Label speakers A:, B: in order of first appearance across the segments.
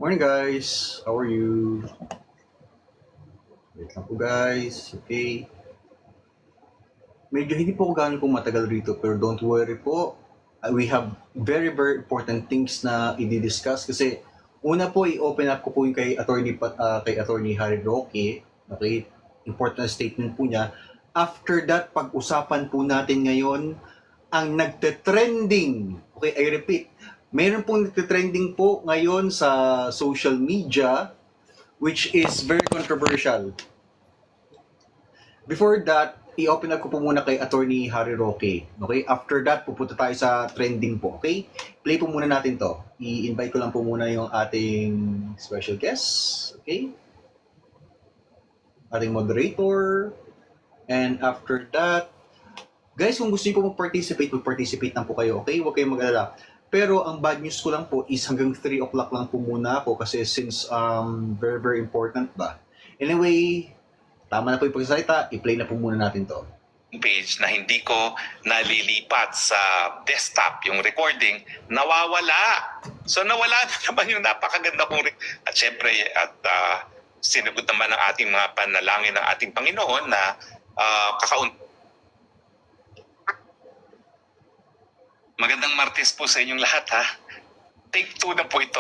A: Morning guys, how are you? Wait lang po guys, okay. Medyo hindi po ako gaano po matagal rito pero don't worry po. We have very important things na i-discuss kasi una po i-open up ko po yung kay attorney Harry Roque. Okay? Important statement po niya. After that, pag-usapan po natin ngayon ang nagte-trending. Okay, I repeat. Meron pong nagte-trending po ngayon sa social media which is very controversial. Before that, i-open up ko po muna kay attorney Harry Roque. Okay? After that, pupunta tayo sa trending po. Okay? Play po muna natin to. I-invite ko lang po muna yung ating special guest. Okay? Ating moderator. And after that, guys, kung gusto niyo po mag-participate lang po kayo. Okay? Huwag kayong mag-alala. Pero ang bad news ko lang po is hanggang 3 o'clock lang po muna ako kasi since very important ba. Anyway, tama na po yung pagsasalita, i-play na po muna natin to.
B: Page na hindi ko nalilipat sa desktop yung recording, nawawala. So nawala na naman yung napakaganda kong at syempre sinagot naman ng ating mga panalangin ng ating Panginoon na Magandang Martes po sa inyong lahat ha. Take 2 na po ito.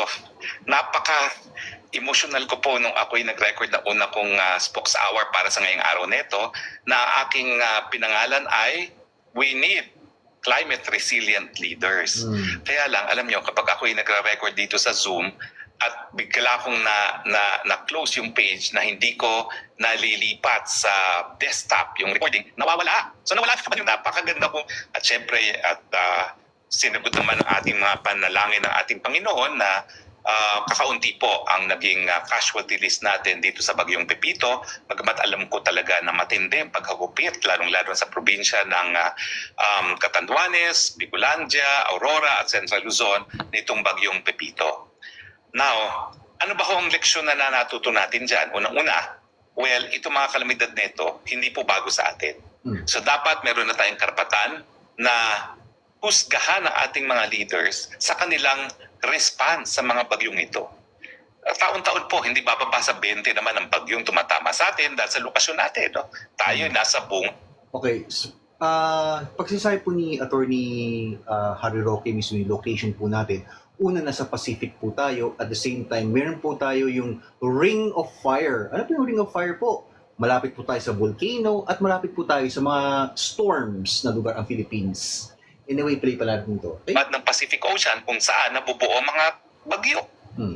B: Napaka-emotional ko po nung ako'y nag-record na una kong Spokes Hour para sa ngayong araw neto na aking pinangalan ay We Need Climate Resilient Leaders. Kaya lang, alam nyo, kapag ako'y nagre-record dito sa Zoom at bigla kong na-close yung page na hindi ko nalilipat sa desktop yung recording, nawawala. So nawala naman yung napakaganda ko. At syempre, sinagot naman ng ating mga panalangin ng ating Panginoon na kakaunti po ang naging casualty list natin dito sa Bagyong Pepito. Bagamat alam ko talaga na matindi ang paghagupit, lalong-lalo sa probinsya ng Catanduanes, Bicolandia, Aurora at Central Luzon nitong Bagyong Pepito. Now, ano ba ang leksyon na natuto natin dyan? Unang-una, well, itong mga kalamidad nito, hindi po bago sa atin. So dapat meron na tayong karapatan na husgahan ng ating mga leaders sa kanilang response sa mga bagyong ito. Taon-taon po, hindi bababa sa 20 naman ang bagyong tumatama sa atin dahil sa lokasyon natin. No? Tayo nasa buong...
A: Okay, so, pagsasabi po ni attorney Harry Roque mismo yung location po natin, una nasa Pacific po tayo, at the same time, meron po tayo yung Ring of Fire. Ano po yung Ring of Fire po? Malapit po tayo sa volcano at malapit po tayo sa mga storms na lugar ang Philippines. Anyway, play pala natin ito. Okay?
B: At ng Pacific Ocean kung saan nabubuo ang mga bagyo.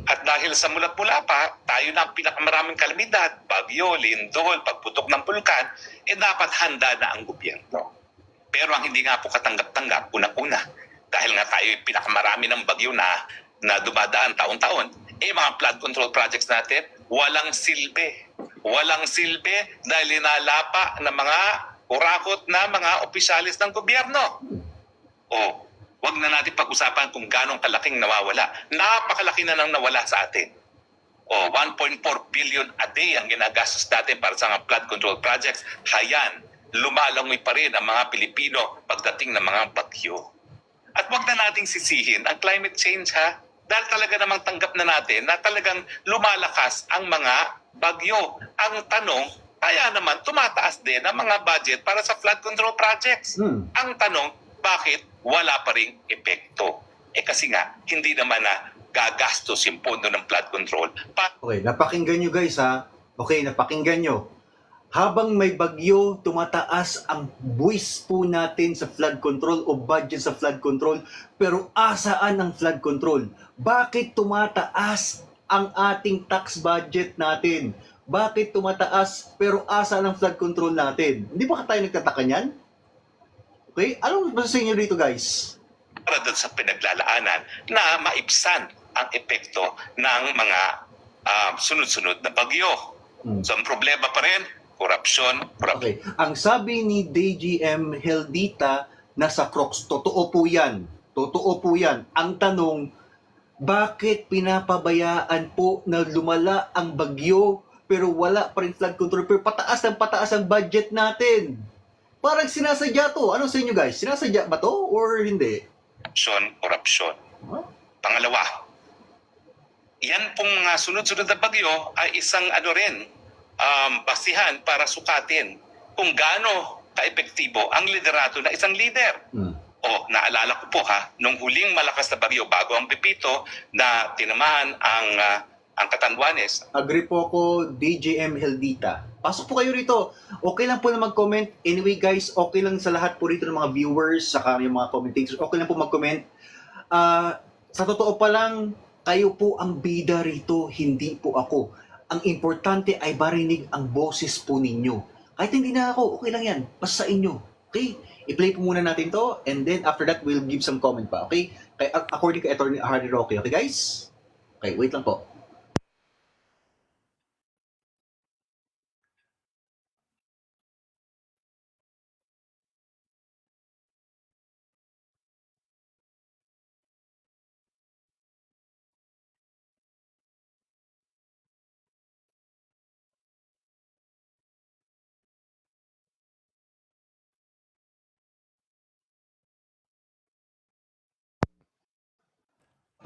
B: At dahil sa mulat-mula pa, tayo na ang pinakamaraming kalamidad, bagyo, lindol, pagputok ng bulkan, dapat handa na ang gobyerno. Pero ang hindi nga po katanggap-tanggap, unang-una, dahil nga tayo pinakamarami ng bagyo na dumadaan taon-taon, mga flood control projects natin, walang silbi. Walang silbi dahil inalapa ng mga kurakot na mga opisyalis ng gobyerno. Wag na natin pag-usapan kung ganong kalaking nawawala. Napakalaki na nang nawala sa atin. 1.4 billion a day ang ginagastos natin para sa mga flood control projects. Hayan, lumalangoy pa rin ang mga Pilipino pagdating ng mga bagyo. At wag na nating sisihin ang climate change ha. Dahil talaga namang tanggap na natin na talagang lumalakas ang mga bagyo. Ang tanong, kaya naman tumataas din ang mga budget para sa flood control projects. Ang tanong, bakit wala pa ring epekto? Kasi nga, hindi naman na gagastos yung pondo ng flood control.
A: Okay, napakinggan nyo guys ha. Okay, napakinggan nyo. Habang may bagyo, tumataas ang buwis po natin sa flood control o budget sa flood control. Pero asaan ang flood control? Bakit tumataas ang ating tax budget natin? Bakit tumataas pero asaan ang flood control natin? Hindi ba tayo nagtataka niyan? Okay? Anong masasabi niyo dito guys?
B: Para doon sa pinaglalaanan na maibsan ang epekto ng mga sunod-sunod na bagyo. So ang problema pa rin, korupsyon.
A: Okay. Ang sabi ni DGM Heldita, nasa Crocs, totoo po yan. Totoo po yan. Ang tanong, bakit pinapabayaan po na lumala ang bagyo pero wala pa rin flood control pero pataas ang budget natin? Parang sinasadya to. Ano sa inyo guys? Sinasadya ba to or hindi?
B: Korupsyon. Pangalawa, yan pong mga sunod-sunod na bagyo ay isang ano rin, basihan para sukatin kung gaano kaepektibo ang liderato na isang leader. Naalala ko po nung huling malakas na bagyo bago ang Pepito na tinamahan ang Catanduanes.
A: Agree po ako, DJM Heldita. Pasok po kayo rito. Okay lang po na mag-comment. Anyway guys, okay lang sa lahat po rito ng mga viewers, saka yung mga commentators, okay lang po mag-comment. Sa totoo pa lang, kayo po ang bida rito, hindi po ako. Ang importante ay marinig ang boses po ninyo. Kahit hindi na ako, okay lang yan. Basta sa inyo. Okay? I-play po muna natin to, and then after that, we'll give some comment pa. Okay? According kay Attorney Harry Roque. Okay guys? Okay, wait lang po.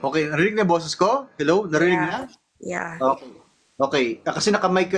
A: Okay, narinig na boses ko? Hello? Narinig na?
C: Yeah.
A: Okay. Okay. Kasi naka-mic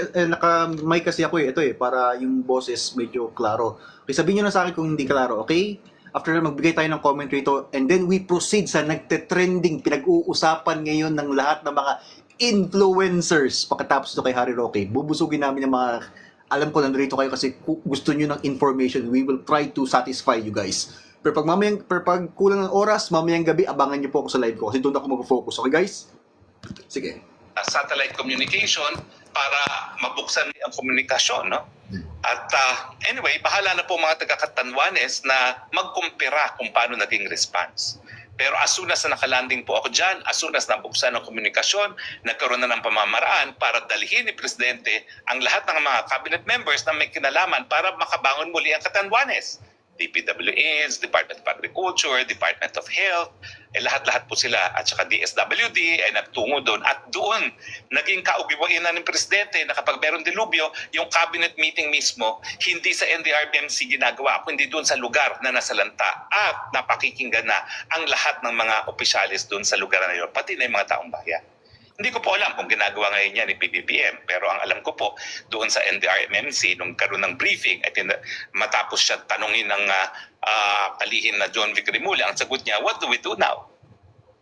A: kasi ako eh. Ito eh, para yung boses medyo klaro. Okay, sabihin nyo na sa akin kung hindi klaro, okay? After na magbigay tayo ng comment rito, and then we proceed sa nagte-trending, pinag-uusapan ngayon ng lahat ng mga influencers pagkatapos ito kay Harry Roque. Bubusugin namin yung mga, alam ko nandito kayo kasi gusto nyo ng information. We will try to satisfy you guys. Pero pag kulang ng oras, mamayang gabi, abangan nyo po ako sa live ko kasi doon ako mag-focus. Okay guys? Sige.
B: Satellite communication para mabuksan ang komunikasyon, no? At anyway, bahala na po mga taga-Catanduanes na magkumpira kung paano naging response. Pero as soon as na nakalanding po ako dyan, as soon as nabuksan ang komunikasyon, nagkaroon na ng pamamaraan para dalhin ni Presidente ang lahat ng mga cabinet members na may kinalaman para makabangon muli ang Catanduanes. DPWH, Department of Agriculture, Department of Health, lahat-lahat po sila at saka DSWD ay nagtungo doon at doon naging kaugiwain na ng Presidente na kapag meron dilubyo, yung cabinet meeting mismo, hindi sa NDRBMC ginagawa kundi doon sa lugar na nasalanta at napakikinggan na ang lahat ng mga opisyalis doon sa lugar na yun, pati na yung mga taong bayan. Hindi ko po alam kung ginagawa ngayon yan ni PBBM, pero ang alam ko po doon sa NDRMMC nung karoon ng briefing at matapos siya tanungin ng kalihim na John Vic Rimulya, ang sagot niya, what do we do now?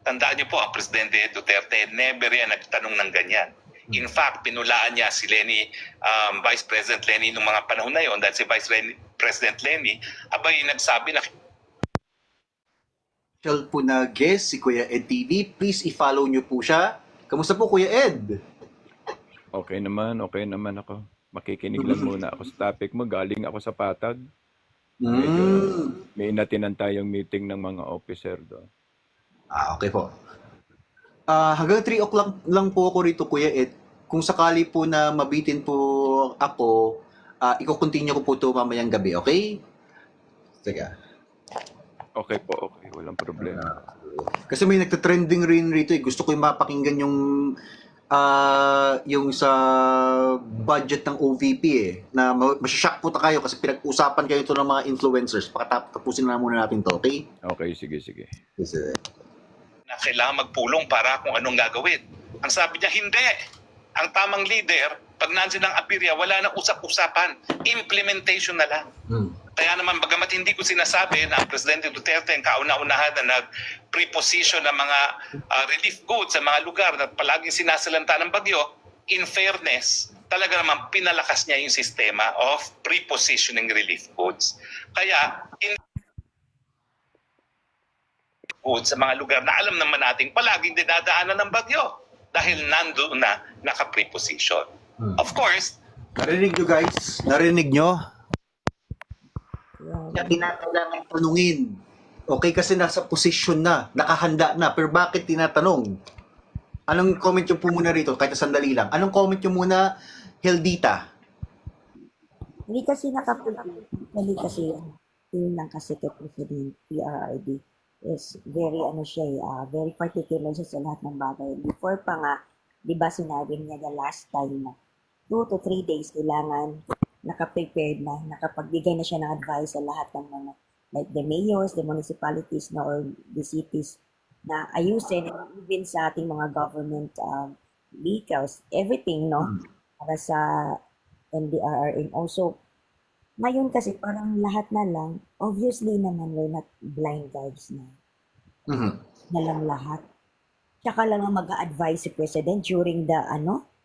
B: Tandaan niyo po, ang Presidente Duterte never yan nagtanong ng ganyan. In fact, pinulaan niya si Leni, Vice President Leni nung mga panahon na yon dahil si President Leni, abay nagsabi na
A: Po na guest, si Kuya Ed TV. Please i-follow nyo po siya. Kamusta po, Kuya Ed?
D: Okay naman ako. Makikinig lang muna ako sa topic mo. Galing ako sa Patag. Medyo may inatinan tayong meeting ng mga officer doon.
A: Okay po. Hanggang 3 o'clock lang po ako rito, Kuya Ed. Kung sakali po na mabitin po ako, i-continue ko po ito mamayang gabi, okay? Sige.
D: Okay po, okay. Walang problema.
A: Kasi may nagte-trending rin rito eh. Gusto ko yung mapakinggan yung sa budget ng OVP eh. Na masyashock po kayo kasi pinag-usapan kayo ito ng mga influencers. Tapusin na muna natin to, okay?
D: Okay, sige.
B: na kailangan magpulong para kung anong gagawin. Ang sabi niya, hindi. Ang tamang leader, pag nandiyan ang apirya, wala na usap-usapan. Implementation na lang. Kaya naman, bagamat hindi ko sinasabi na ang Presidente Duterte ang kauna-unahan na nag-preposition ng mga relief goods sa mga lugar na palaging sinasalanta ng bagyo, in fairness, talaga naman pinalakas niya yung sistema of prepositioning relief goods. Kaya, goods sa mga lugar na alam naman natin palaging dinadaanan ng bagyo dahil nandoon na naka-preposition. Of course,
A: narinig nyo guys? Narinig nyo? Kaya tinatanggalan tanungin. Okay, kasi nasa posisyon na, nakahanda na, pero bakit tinatanong? Anong comment nyo po muna rito? Kahit sandali lang. Anong comment nyo muna, Heldita?
C: Hindi kasi hindi kasi yun lang kasi kay President PRRD is very very particular siya sa lahat ng bagay. Before pa nga, di ba sinabi niya the last time na 2 to 3 days kailangan naka-prepared na, nakapagbigay na siya ng advice sa lahat ng mga, like the mayors, the municipalities na or the cities na ayusin, and even sa ating mga government vehicles, everything, no? Para sa NDRR. And also, ngayon kasi parang lahat na lang, obviously naman, we're not blind guides na.
A: Mhm.
C: Na lang lahat. Tsaka lang mag-a-advise si President during the,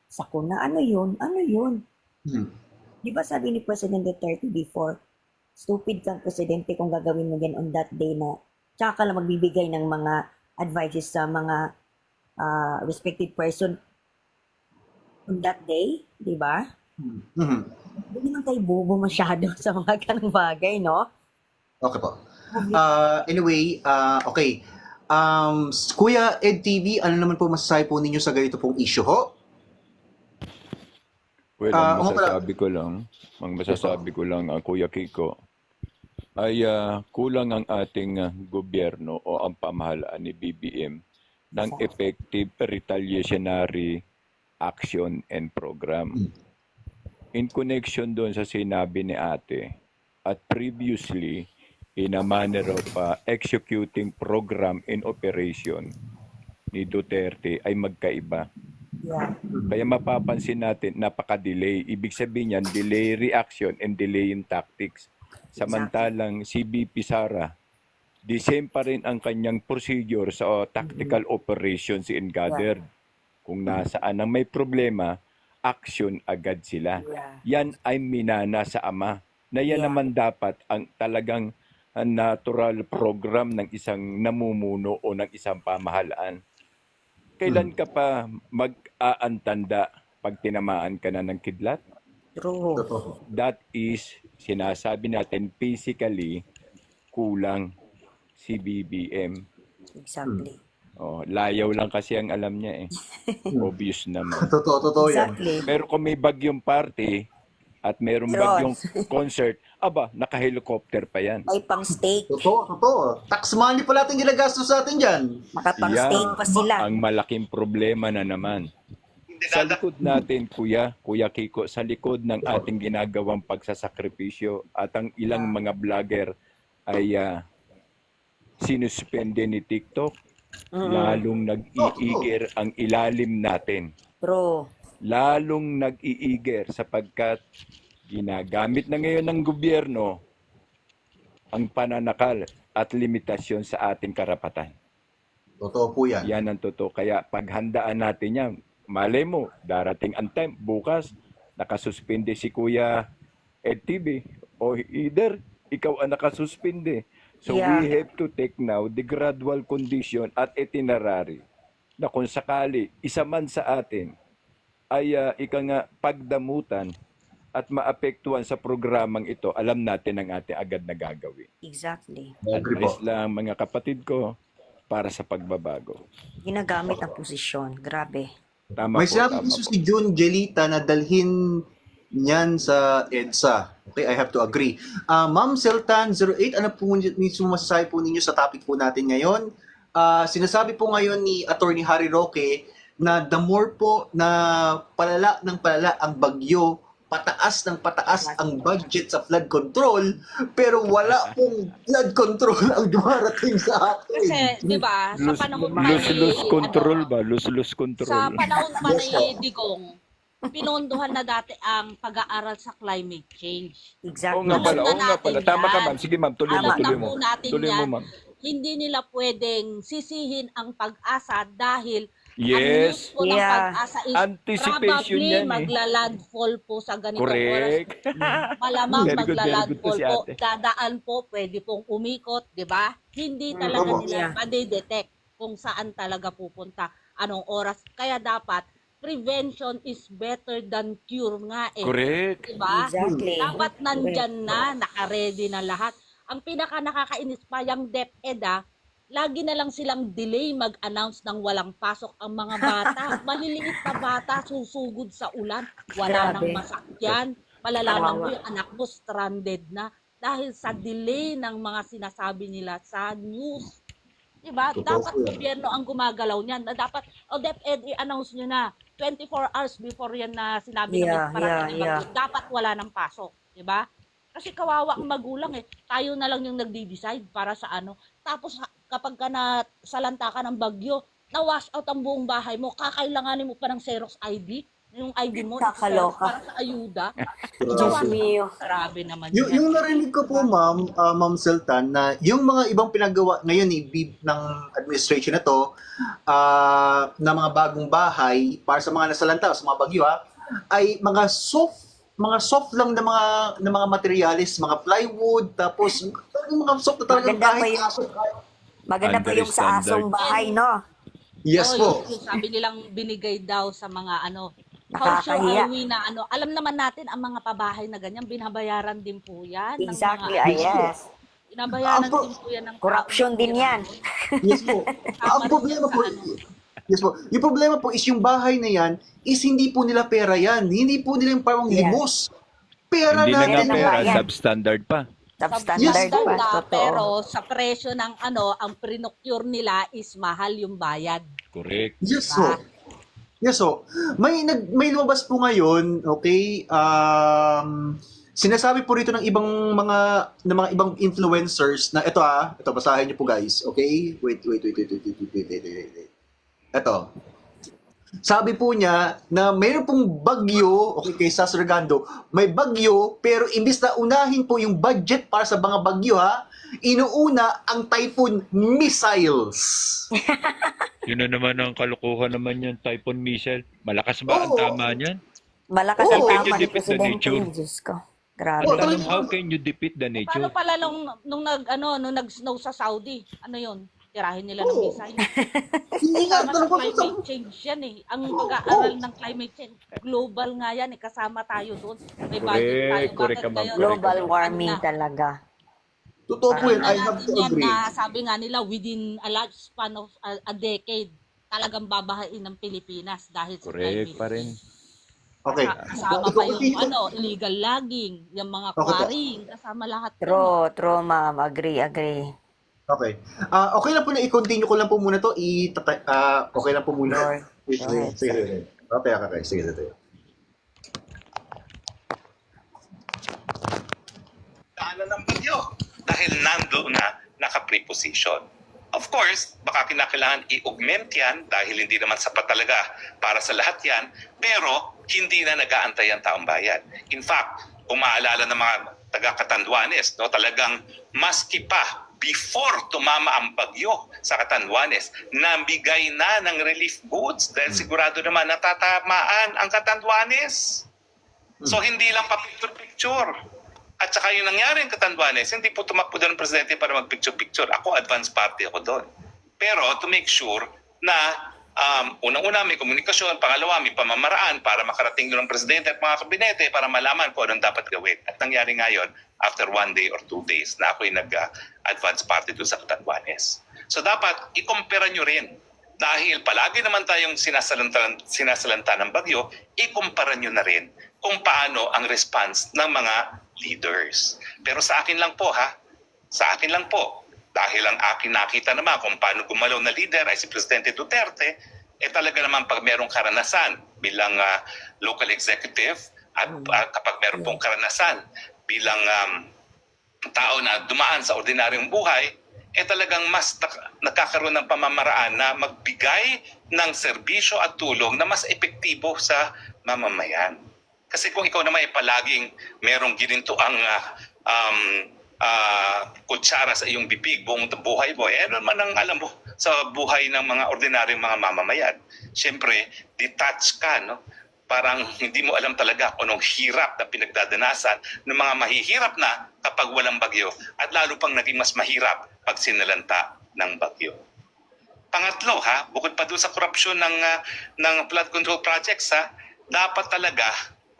C: sakuna. Ano yun? Ano yun?
A: Mhm.
C: Di ba sabi ni President Duterte before, stupid kang presidente kung gagawin mo yan on that day na tsaka ka lang magbibigay ng mga advices sa mga respected person on that day, di ba?
A: Mhm.
C: Hindi naman tayo bobo masyado sa mga ganang bagay, no?
A: Okay po. Anyway, okay. Kuya Ed TV, ano naman po masasabi po ninyo sa ganito pong issue ho?
D: Well,
A: Ah,
D: ang
A: oo pala.
D: masasabi ko lang, Kuya Kiko, ay kulang ang ating gobyerno o ang pamahalaan ni BBM ng effective retaliatory action and program. In connection doon sa sinabi ni ate, at previously, in a manner of executing program in operation ni Duterte ay magkaiba.
C: Yeah.
D: Kaya mapapansin natin, napaka-delay. Ibig sabihin yan, delay reaction and delay in tactics. Samantalang si BP Sara, the same pa rin ang kanyang procedure sa tactical operations in gathered. Kung nasaan ang may problema, action agad sila.
C: Yeah.
D: Yan ay minana sa ama. Na yan naman dapat ang talagang natural program ng isang namumuno o ng isang pamahalaan. Kailan ka pa mag-aantanda pag tinamaan ka na ng kidlat?
C: True.
A: Totoo.
D: That is, sinasabi natin, physically kulang si BBM.
C: Exactly.
D: Layaw lang kasi ang alam niya eh. Obvious naman.
A: Totoo yan.
C: Exactly.
D: Pero kung may bagyong party at mayroong bagyong concert, naka-helicopter pa yan.
C: May pang steak.
A: Totoo. Tax money pala ating ginagastos sa atin dyan.
C: Makapang
D: Yan
C: steak pa sila.
D: ang malaking problema na naman. Sa likod natin, Kuya Kiko, sa likod ng ating ginagawang pagsasakripisyo at ang ilang mga vlogger ay sinuspende ni TikTok, lalong nag-iiger ang ilalim natin.
C: True.
D: Lalong nag-iiger sapagkat ginagamit na ngayon ng gobyerno ang pananakal at limitasyon sa ating karapatan.
A: Totoo po yan.
D: Yan ang totoo. Kaya paghandaan natin yan, malay mo, darating ang time, bukas, nakasuspinde si Kuya Ed TV o either ikaw ang nakasuspinde. So we have to take now the gradual condition at itinerary na kung sakali isa man sa atin ay pagdamutan at maapektuhan sa programang ito, alam natin ang ating agad na gagawin.
C: Exactly.
D: Advice lang mga kapatid ko para sa pagbabago.
C: Ginagamit ang posisyon. Grabe.
D: Tama
A: May
D: po,
A: sinabi
D: tama
A: gusto
D: po.
A: si June Jelita na dalhin niyan sa EDSA. Okay, I have to agree. Ma'am Seltan 08, ano po mismo masasabi po ninyo sa topic po natin ngayon? Sinasabi po ngayon ni Attorney Harry Roque na the more po na palala ng palala ang bagyo, pataas ng pataas ang budget sa flood control, pero wala pong flood control ang dumarating sa atin.
E: Kasi, di ba, sa panahon pa
D: Lose control ba? Lose control.
E: Sa panahon pa ni Digong, pinondohan na dati ang pag-aaral sa climate change.
C: Exactly.
D: Oo nga pala,
E: Alam na natin
D: Tama ka
E: yan.
D: ma'am. Sige ma'am, tuloy
E: Alam na
D: mo.
E: po natin
D: Tuloy mo
E: yan.
D: ma'am.
E: Hindi nila pwedeng sisihin ang pag-asa dahil ang
D: Yes.
E: news po ng pag-asa is
D: Anticipation
E: probably
D: yan eh.
E: magla-landfall po sa ganitong oras.
D: Correct.
E: Malamang
D: Very good to
E: magla-landfall
D: si
E: po.
D: ate.
E: Dadaan po, pwede pong umikot, di ba? Hindi talaga
A: Opo.
E: nila madidetect kung saan talaga pupunta, anong oras. Kaya dapat, prevention is better than cure nga eh.
D: Correct.
E: Diba?
C: Exactly.
E: Dapat nandyan na, naka-ready na lahat. Ang pinaka nakakainis pa, yung DepEd lagi na lang silang delay mag-announce ng walang pasok ang mga bata. Maliliit na bata, susugod sa ulan. Wala nang
C: Grabe.
E: masakyan. Malalaman mo yung anak mo stranded na dahil sa delay ng mga sinasabi nila sa news. Diba?
A: Totoo
E: Dapat
A: po yan.
E: gobyerno ang gumagalaw niyan. Na dapat, DepEd, i-announce nyo na 24 hours before yan na sinabi na may parating na bagyo. Dapat wala nang pasok. Diba? Kasi kawawa ang magulang eh. Tayo na lang yung nagdi-decide para sa ano. Tapos kapag ka nasalanta ka ng bagyo, na-wash out ang buong bahay mo, kakailanganin mo pa ng Xerox ID, yung ID mo,
C: Kakaloka.
E: para sa ayuda.
C: Diyos mio.
E: Grabe naman
A: Yung,
E: yan.
A: yung narinig ko po, Ma'am Sultan, na yung mga ibang pinagawa ngayon ng administration na to, na mga bagong bahay para sa mga nasalanta, sa mga bagyo ay mga soft lang na mga materials, mga plywood, tapos mga soft na talagang
C: Maganda pa
A: kahit
C: yung-
A: aso.
C: Maganda pa
D: Under
C: yung sa asong
D: standard.
C: bahay, no?
A: Yes po.
E: Yung sabi nilang binigay daw sa mga how sure
C: Nakakahiya.
E: are we na alam naman natin ang mga pabahay na ganyan, binabayaran din po yan. ng
C: Exactly,
E: mga,
C: yes.
E: Binabayaran
A: Ako-
E: din po yan ng
C: Corruption din yan.
A: Yes po. Ang problema po, yes po. Yung problema po is yung bahay na yan is hindi po nila pera yan. Hindi po nila yung parang
C: Yes.
A: limos. Pera
D: Hindi na nga
A: natin.
C: na
D: pera,
C: yan.
D: substandard pa.
C: Substandard pa, totoo.
E: pero sa presyo ng ang prinocure nila is mahal yung bayad.
D: Correct.
A: Yes po. Yes po. May lumabas po ngayon, okay? Sinasabi po rito ng mga ibang influencers na ito basahin niyo po guys, okay? Wait. Ito. Sabi po niya na mayroon pong bagyo, okay, kay Sas Regando, may bagyo, pero imbis na unahin po yung budget para sa mga bagyo inuuna ang typhoon missiles.
D: Yun na naman ang kalokohan naman yan, typhoon missile. Malakas ba ang
A: Oo.
D: tama niyan?
C: Malakas
A: Oo,
C: ang
D: can you
C: tama ni
D: defeat the
C: Presidente.
D: nature?
C: Diyos ko. Grabe.
A: Oo, talaga.
D: How can you defeat the
E: Paano
D: nature?
E: pala nung nag-snow sa Saudi? Ano yun? Tirahin nila ng
A: Oo.
E: missile.
A: Hindi nga,
E: Kasama sa
A: talaga
E: climate change yan eh. Ang pag-aaral ng climate change, global nga yan eh. Kasama tayo doon. May budget tayo.
D: Correct
E: Bakit
D: ka, ma'am.
E: ngayon?
C: Global
D: Correct.
C: warming
E: Ano na?
C: talaga.
A: Totoo po yun,
E: Tingnan
A: I have
E: natin
A: to
E: yan
A: agree.
E: na sabi nga nila within a large span of a decade, talagang babahain ng Pilipinas dahil sa
D: Correct
E: climate
D: pa rin.
E: change.
A: Okay.
E: Kasama pa yung illegal logging, yung mga
A: Okay po.
E: quarrying, kasama lahat. yun.
C: True, ma'am. Agree.
A: Okay. Okay lang po na i-continue ko lang po muna to. Okay lang po muna.
C: Sure.
A: Sige. Okay. Sige.
B: Daanan ng bagyo dahil nandoon na naka-preposition. Of course, baka kinakailangan i-augment yan dahil hindi naman sapat talaga para sa lahat yan, pero hindi na nag-aantay ang taong bayan. In fact, kung maalala ng mga taga-Catanduanes, talagang maski pa before tumama ang bagyo sa Catanduanes, nabigay na ng relief goods dahil sigurado naman natatamaan ang Catanduanes. So hindi lang pa picture-picture. At saka yung nangyari in Catanduanes, hindi po tumakbo doon ng presidente para mag-picture-picture. Ako, advance party ako doon. Pero to make sure na unang-una may komunikasyon, pangalawa may pamamaraan para makarating doon ng presidente at mga kabinete para malaman kung anong dapat gawin. At nangyari ngayon, after 1 day or 2 days, na ako'y nag-advance party doon sa Catanduanes. So dapat, ikumpara nyo rin. Dahil palagi naman tayong sinasalanta ng bagyo, ikumpara nyo na rin kung paano ang response ng mga leaders. Pero sa akin lang po dahil ang akin nakita naman kung paano gumalaw na leader ay si Presidente Duterte, talaga naman pag merong karanasan bilang local executive at kapag meron pong karanasan bilang tao na dumaan sa ordinaryong buhay, talagang mas nagkakaroon ng pamamaraan na magbigay ng serbisyo at tulong na mas epektibo sa mamamayan. Kasi kung ikaw naman palaging merong ginintuang kutsara sa iyong bibig buong buhay mo, ano man ang alam mo sa buhay ng mga ordinaryong mga mamamayan. Siyempre, detached ka, no? Parang hindi mo alam talaga kung anong hirap na pinagdadanasan ng mga mahihirap na kapag walang bagyo at lalo pang naging mas mahirap pag sinalanta ng bagyo. Pangatlo, bukod pa doon sa korupsyon ng flood control projects, dapat talaga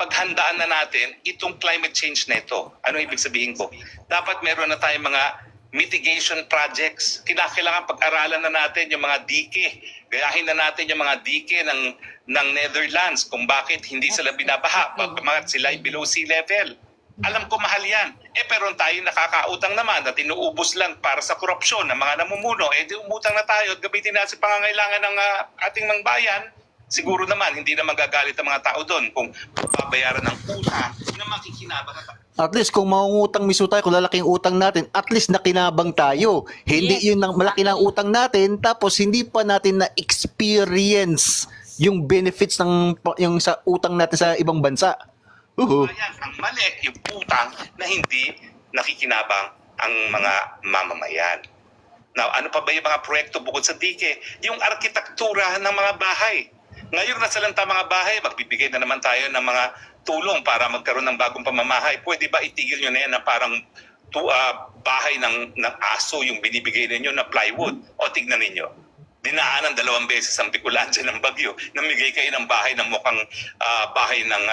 B: paghandaan na natin itong climate change na ito. Ano ibig sabihin ko? Dapat meron na tayong mga mitigation projects. Kailangan pag-aralan na natin yung mga dike. Gayahin na natin yung mga dike ng Netherlands kung bakit hindi sila binabaha, bakit sila ay below sea level. Alam ko mahal yan. Pero tayo nakakautang naman at inuubos lang para sa korupsyon ng mga namumuno. Di umutang na tayo at gamitin natin pangangailangan ng ating mga bayan. Siguro naman, hindi na magagalit ang mga tao doon kung babayaran ng utang na makikinabang
A: At least kung mangungutang mismo tayo, kung lalaki yung utang natin, at least nakinabang tayo. Hindi
E: Yes,
A: yun ang malaki ng utang natin, tapos hindi pa natin na-experience yung benefits ng yung sa utang natin sa ibang bansa.
B: Ayan, ang mali, yung utang na hindi nakikinabang ang mga mamamayan. Now, ano pa ba yung mga proyekto bukod sa dike? Yung arkitektura ng mga bahay. Ngayon na salanta mga bahay, magbibigay na naman tayo ng mga tulong para magkaroon ng bagong pamamahay. Pwede ba itigil nyo na yan na parang bahay ng aso yung binibigay ninyo na plywood? O tignan ninyo, dinaanan 2 beses ang Bicolandia ng bagyo, namigay kayo ng bahay ng mukhang bahay ng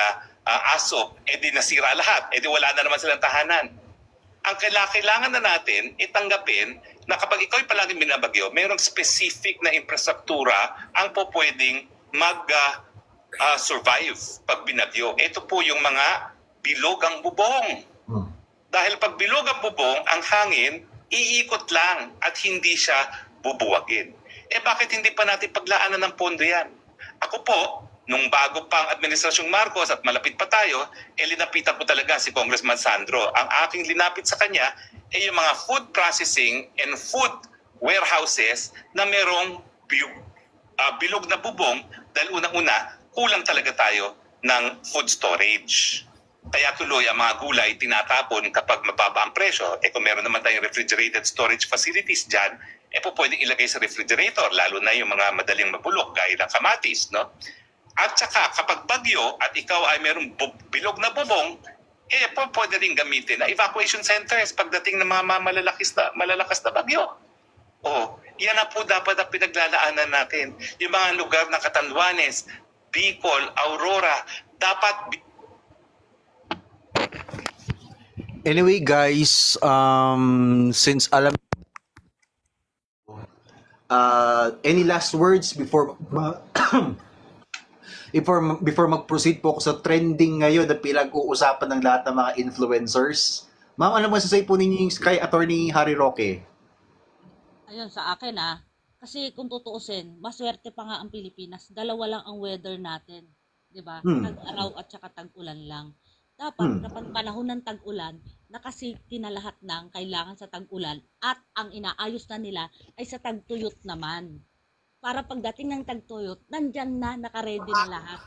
B: aso, di nasira lahat, di wala na naman silang tahanan. Ang kailangan na natin itanggapin na kapag ikaw'y palaging binabagyo, mayroong specific na infrastruktura ang po pwedeng survive pag binagyo. Ito po yung mga bilog ang bubong. Dahil pag bilog ang bubong, ang hangin, iikot lang at hindi siya bubuwagin. Bakit hindi pa natin paglaanan ng pondo yan? Ako po, nung bago pa ang Administrasyong Marcos at malapit pa tayo, linapitan ko talaga si Congressman Sandro. Ang aking linapit sa kanya ay yung mga food processing and food warehouses na merong bilog na bubong dahil unang-una, kulang talaga tayo ng food storage. Kaya tuloy ang mga gulay tinatapon kapag mababa ang presyo. Kung meron naman tayong refrigerated storage facilities dyan, po pwedeng ilagay sa refrigerator, lalo na yung mga madaling mabulok gaya ng kamatis, no? At saka kapag bagyo at ikaw ay merong bilog na bubong, po pwede rin gamitin na evacuation centers pagdating ng mga malalakas na bagyo. Yan na po dapat ang pinaglalaanan natin. Yung mga lugar ng Catanduanes, Bicol, Aurora, dapat...
A: Anyway guys, since alam any last words before before mag-proceed po ako sa trending ngayon na pinag-uusapan ng lahat ng mga influencers? Ma'am, ano masasabi po ninyo kay Attorney Harry Roque?
E: Ayun, sa akin kasi kung tutuusin, maswerte pa nga ang Pilipinas. 2 lang ang weather natin. 'Di ba? Tag-araw at saka tag-ulan lang. Dapat kapag panahon ng tag-ulan, nakasafety na lahat ng kailangan sa tag-ulan at ang inaayos na nila ay sa tag-tuyot naman. Para pagdating ng tag-tuyot, nandyan na, nakaredy na lahat.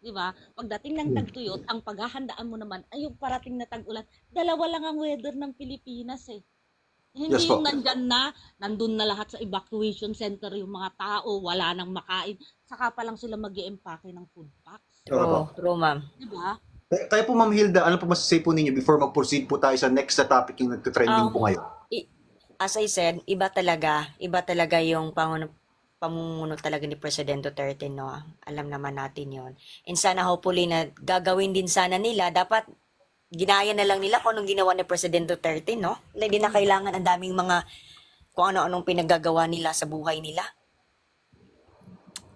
E: Di ba? Pagdating ng tag-tuyot, ang paghahandaan mo naman ay yung parating na tag-ulan. 2 lang ang weather ng Pilipinas Hindi
A: Yes,
E: yung
A: po.
E: nandyan na, nandun na lahat sa evacuation center yung mga tao, wala nang makain. Saka pa lang sila mag-i-empake ng food packs.
C: True, ma'am.
E: Di ba?
A: Kaya po Ma'am Hilda, ano po masasabi po ninyo before mag-proceed po tayo sa next na topic yung nagte-trending po ngayon?
F: As I said, iba talaga yung pamumuno talaga ni President Duterte, no? Alam naman natin yon. And sana hopefully na gagawin din sana nila, dapat ginaya na lang nila kung anong ginawa ni President Duterte, no? Hindi na kailangan ang daming mga kung ano-anong pinaggagawa nila sa buhay nila.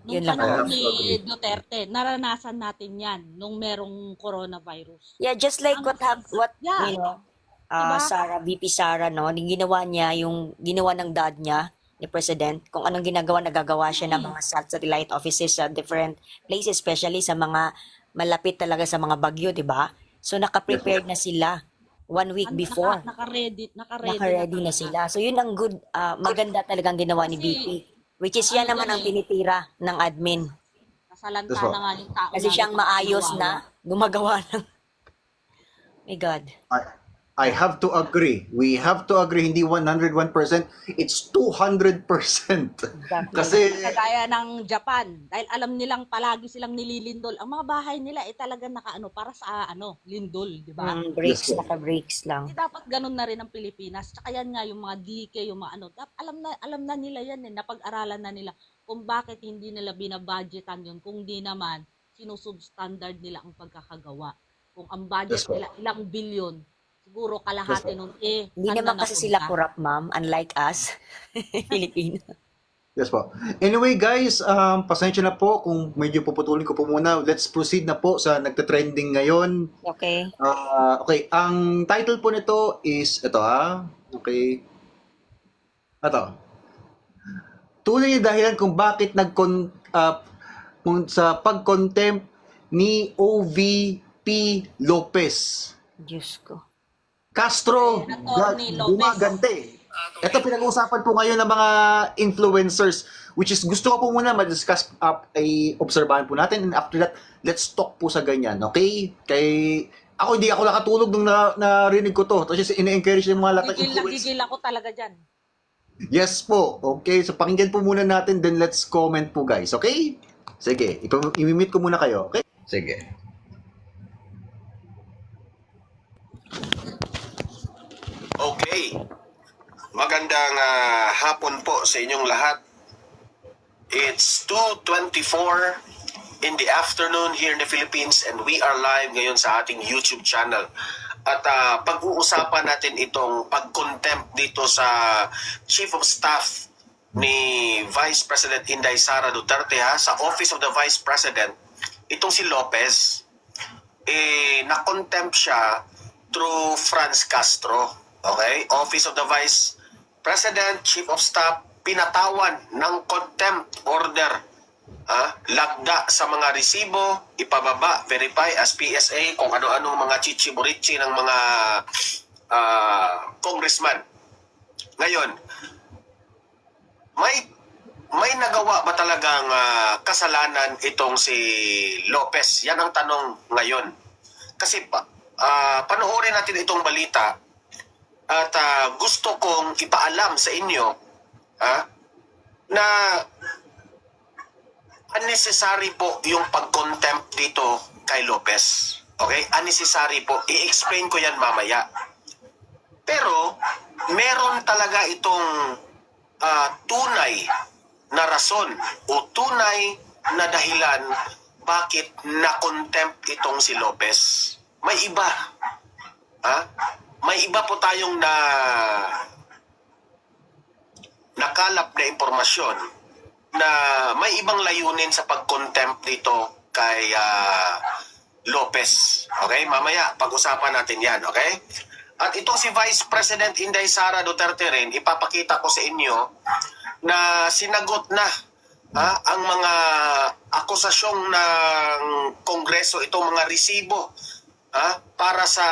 E: Nung
F: Yun lang.
E: panahon ni Duterte, naranasan natin yan nung merong coronavirus.
F: Yeah, just like
E: Yeah.
F: you know,
E: Diba?
F: VP Sara, no? Yung ginawa niya, yung ginawa ng dad niya, ni President, kung anong ginagawa, nagagawa siya ng mga satellite offices sa different places, especially sa mga malapit talaga sa mga bagyo, di ba? So, naka-prepared na sila 1 week before.
E: Naka-ready
F: Naka-ready na sila. So, yun ang good, maganda talagang ginawa ni VP. Which is yan naman ang tinitira ng admin.
E: Kasalanta
A: That's
E: na nga yung tao.
F: Kasi siyang maayos na gumagawa ng... My God.
A: I have to agree. We have to agree. Hindi 101%. It's 200%. Kasi,
E: Kagaya ng Japan, dahil alam nilang palagi silang nililindol. Ang mga bahay nila talagang nakaano para sa lindol, di ba?
F: Breaks,
A: Yes, po.
F: naka-breaks lang.
E: Hindi dapat ganun na rin ang Pilipinas. Tsaka yan nga yung mga dike, yung mga alam na nila yan napag-aralan na nila kung bakit hindi nila binabudgetan yun, kung di naman sinusubstandard nila ang pagkakagawa. Kung ang budget
A: Yes, po.
E: nila ilang bilyon, siguro kalahati nun
F: Hindi naman kasi sila corrupt, ma'am, unlike us, Filipino.
A: yes po. Anyway guys, pasensya na po kung medyo puputulin ko po muna. Let's proceed na po sa nagte-trending ngayon.
F: Okay.
A: Okay, ang title po nito is ito Okay. Ito. Tunay na dahilan kung bakit kung sa pag-contempt ni OVP Lopez.
F: Diyos ko.
A: Castro,
E: Attorney Lopez.
A: gumagante. Ito pinag-uusapan po ngayon ng mga influencers, which is gusto ko po muna ma-discuss, ay obserbahan po natin, and after that, let's talk po sa ganyan, okay? Hindi ako nakatulog nung narinig ko to. Tapos ini-encourage yung mga lahat ng influencers.
E: Gigil ako talaga dyan.
A: Yes po. Okay, so pakinggan po muna natin, then let's comment po guys, okay? Sige, i-mute ko muna kayo, okay? Sige.
G: Okay. Magandang hapon po sa inyong lahat. It's 2:24 in the afternoon here in the Philippines and we are live ngayon sa ating YouTube channel. At pag-uusapan natin itong pag-contempt dito sa Chief of Staff ni Vice President Inday Sara Duterte sa Office of the Vice President. Itong si Lopez, na-contempt siya through Franz Castro. Okay? Office of the Vice President, Chief of Staff, pinatawan ng contempt order. Lagda sa mga resibo, ipababa, verify as PSA kung ano-anong mga chichiburichi ng mga congressman. Ngayon, may nagawa ba talagang kasalanan itong si Lopez? Yan ang tanong ngayon. Kasi panoorin natin itong balita at gusto kong ipaalam sa inyo na unnecessary po yung pag-contempt dito kay Lopez. Okay? Unnecessary po. I-explain ko yan mamaya. Pero, meron talaga itong tunay na rason o tunay na dahilan bakit na-contempt itong si Lopez. May iba. May iba po tayong nakalap na impormasyon na may ibang layunin sa pag-contempt dito kay Lopez. Okay? Mamaya, pag-usapan natin yan. Okay? At itong si Vice President Inday Sara Duterte rin, ipapakita ko sa inyo na sinagot na ang mga akusasyong ng Kongreso, itong mga resibo para sa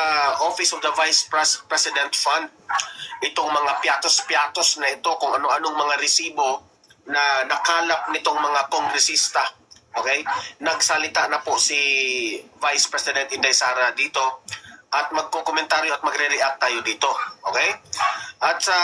G: Office of the Vice President Fund. Itong mga piatos-piatos na ito, kung ano-anong mga resibo na nakalap nitong mga kongresista. Okay? Nagsalita na po si Vice President Inday Sara dito at magkokomentaryo at magre-react tayo dito. Okay? At sa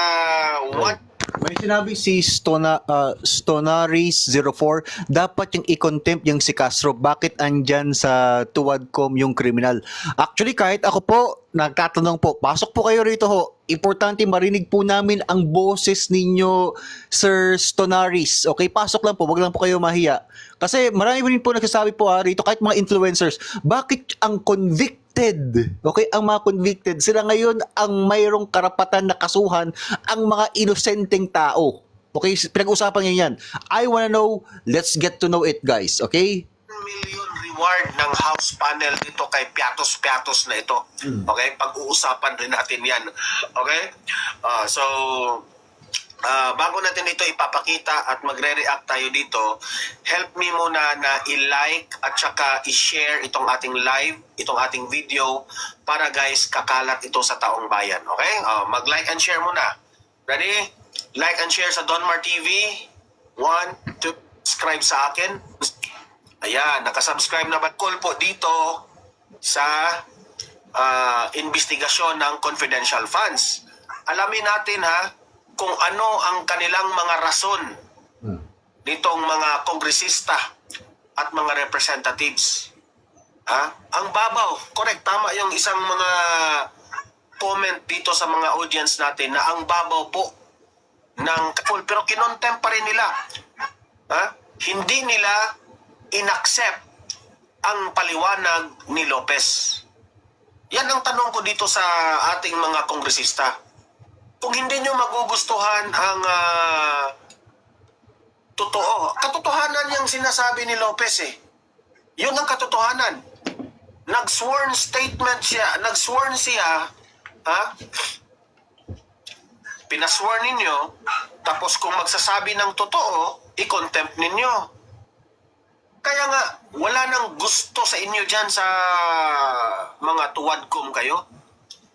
A: May sinabi si Stonaris04, dapat yung i-contempt yung si Castro. Bakit andyan sa Tuwadcom yung kriminal? Actually, kahit ako po, nagtatanong po, pasok po kayo rito ho. Importante marinig po namin ang boses ninyo, Sir Stonaris. Okay, pasok lang po, wag lang po kayo mahiya. Kasi marami rin po nagsasabi po rito, kahit mga influencers, bakit ang convicted, okay, ang mga convicted, sila ngayon ang mayroong karapatan na kasuhan ang mga inosenteng tao. Okay, pinag-usapan niyo yan. I wanna know, let's get to know it guys, okay?
G: million reward ng House panel dito kay piatos-piatos na ito. Okay? Pag-uusapan rin natin yan. Okay? Bago natin ito ipapakita at magre-react tayo dito, help me muna na i-like at saka i-share itong ating live, itong ating video para guys kakalat ito sa taong bayan. Okay? Mag-like and share muna. Ready? Like and share sa Donmar TV. 1, 2, subscribe sa akin. Ayan, nakasubscribe na ba? Call po dito sa investigasyon ng confidential funds. Alamin natin kung ano ang kanilang mga rason nitong mga kongresista at mga representatives. Ang babaw, correct, tama yung isang mga comment dito sa mga audience natin na ang babaw po ng pero kinontempt pa rin nila. Hindi nila inaccept ang paliwanag ni Lopez. Yan ang tanong ko dito sa ating mga kongresista. Kung hindi nyo magugustuhan ang katotohanan yung sinasabi ni Lopez Yun ang katotohanan. Nag-sworn statement siya, nag-sworn siya, pinasworn ninyo, tapos kung magsasabi ng totoo, i-contempt ninyo. Kaya nga, wala nang gusto sa inyo dyan sa mga tuwadkom kayo.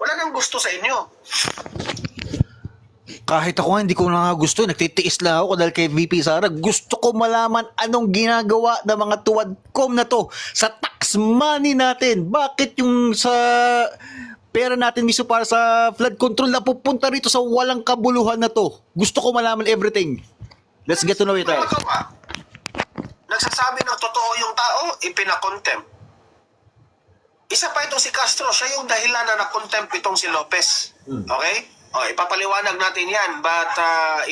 G: Wala nang gusto sa inyo.
A: Kahit ako nga, hindi ko na nga gusto. Nagtitiis lang ako dahil kay VP Sara. Gusto ko malaman anong ginagawa ng mga tuwadkom na to sa tax money natin. Bakit yung sa pera natin mismo para sa flood control na pupunta rito sa walang kabuluhan na to? Gusto ko malaman everything. Let's get to know it.
G: Magawa. Nagsasabi ng totoo yung tao, ipinakontempt. Isa pa itong si Castro, siya yung dahilan na nakontempt itong si Lopez. Okay? O, ipapaliwanag natin yan, but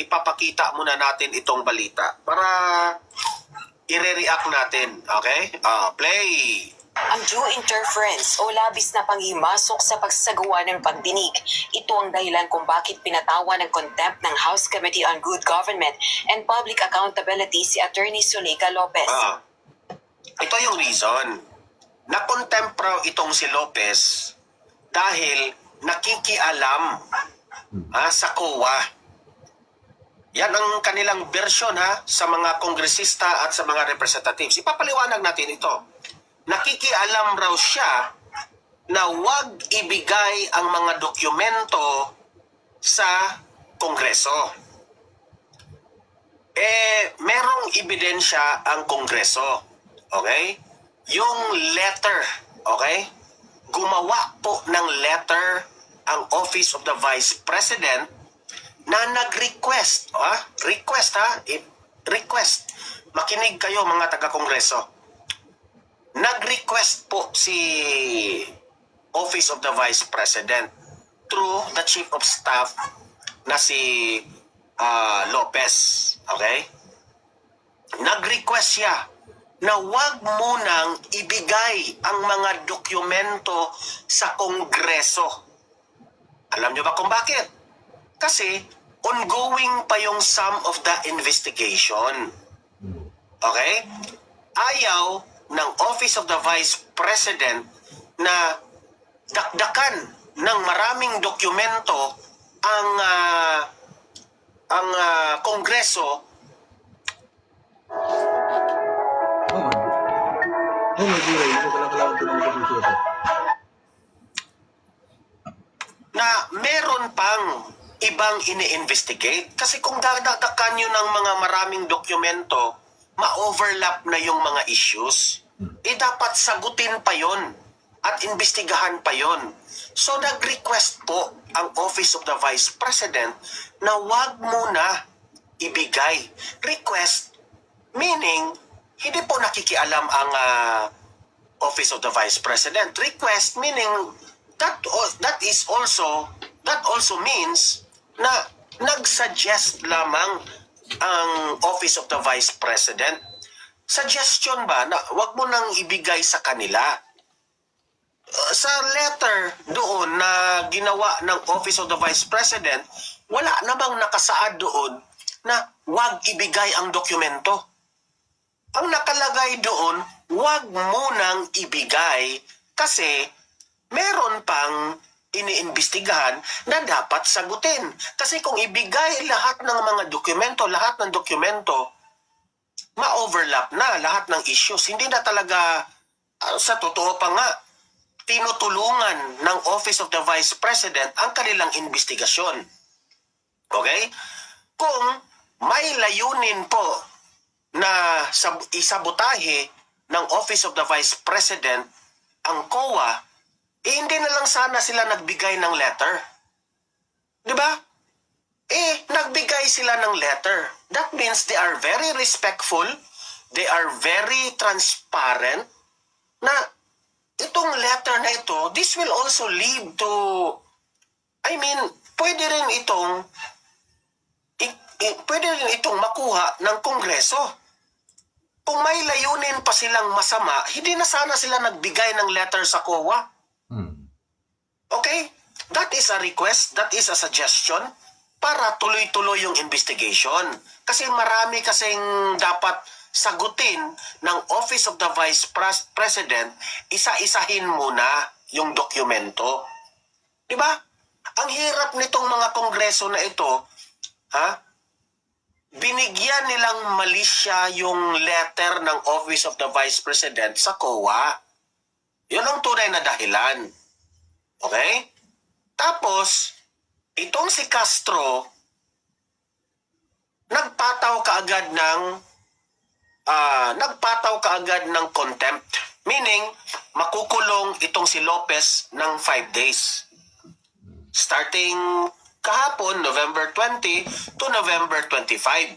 G: ipapakita muna natin itong balita para i-react natin. Okay? Play!
H: Ang due interference o labis na panghimasok sa pagsasagawa ng pagdinig. Ito ang dahilan kung bakit pinatawa ng contempt ng House Committee on Good Government and Public Accountability si Attorney Zuleika Lopez.
G: Ito yung reason. Na-contempt raw itong si Lopez dahil nakikialam sa COA. Yan ang kanilang version sa mga kongresista at sa mga representatives. Ipapaliwanag natin ito. Nakikialam raw siya na huwag ibigay ang mga dokumento sa Kongreso. Merong ebidensya ang Kongreso. Okay? Yung letter, okay? Gumawa po ng letter ang Office of the Vice President na nag-request. Request. Makinig kayo mga taga-Kongreso. Nag-request po si Office of the Vice President through the Chief of Staff na si Lopez. Okay? Nag-request siya na wag munang ibigay ang mga dokumento sa Kongreso. Alam niyo ba kung bakit? Kasi ongoing pa yung some of the investigation. Okay? Ayaw ng Office of the Vice President na dakdakan ng maraming dokumento ang Kongreso na meron pang ibang ini-investigate. Kasi kung dadagdakan nyo ng mga maraming dokumento, ma-overlap na yung mga issues. Dapat sagutin pa yon at imbestigahan pa yon. So nag-request po ang Office of the Vice President na wag muna ibigay. Request meaning hindi po nakikialam ang Office of the Vice President. Request meaning that also means na nag-suggest lamang ang Office of the Vice President. Suggestion ba na wag mo nang ibigay sa kanila? Sa letter doon na ginawa ng Office of the Vice President, wala namang nakasaad doon na wag ibigay ang dokumento. Ang nakalagay doon, wag mo nang ibigay kasi meron pang iniimbestigahan na dapat sagutin. Kasi kung ibigay lahat ng mga dokumento, ma-overlap na lahat ng issues. Hindi na talaga, sa totoo pa nga, tinutulungan ng Office of the Vice President ang kanilang investigasyon. Okay? Kung may layunin po na isabotahe ng Office of the Vice President ang COA, hindi na lang sana sila nagbigay ng letter. Di ba? Nagbigay sila ng letter. That means they are very respectful, they are very transparent, na itong letter na ito, this will also lead to, pwede rin itong makuha ng Kongreso. Kung may layunin pa silang masama, hindi na sana sila nagbigay ng letter sa COA. Okay? That is a request, that is a suggestion para tuloy-tuloy yung investigation. Kasi marami kasing dapat sagutin ng Office of the Vice President, isa-isahin muna yung dokumento. Diba? Ang hirap nitong mga kongreso na ito, binigyan nilang mali siya yung letter ng Office of the Vice President sa COA. Yun ang tunay na dahilan. Okay? Tapos, itong si Castro, nagpataw kaagad ng contempt. Meaning, makukulong itong si Lopez ng 5 days. Starting kahapon, November 20 to November 25.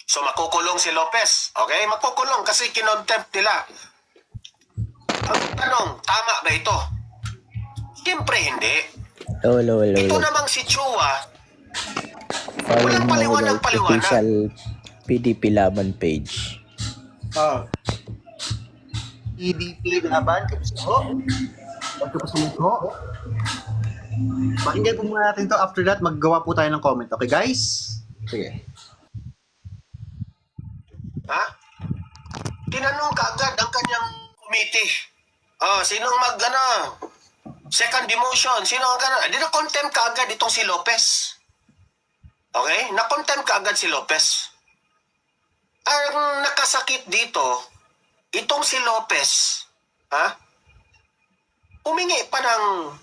G: So, makukulong si Lopez. Okay? Makukulong kasi kinontempt nila. Ang tanong, tama ba ito? Siyempre hindi. Ito namang si Chua, walang paliwanag-paliwanag.
I: Official PDP Laban page.
A: PDP Laban, kapusin ho. Kapusin ho. Pakinggan po muna natin to. After that, maggawa po tayo ng comment. Okay, guys? Sige.
G: Ha? Tinanong kaagad ang kanyang committee. Sinong second demotion, sino ang di na-contempt kaagad itong si Lopez. Okay? Na-contempt kaagad si Lopez. Ang nakasakit dito, itong si Lopez, humingi pa ng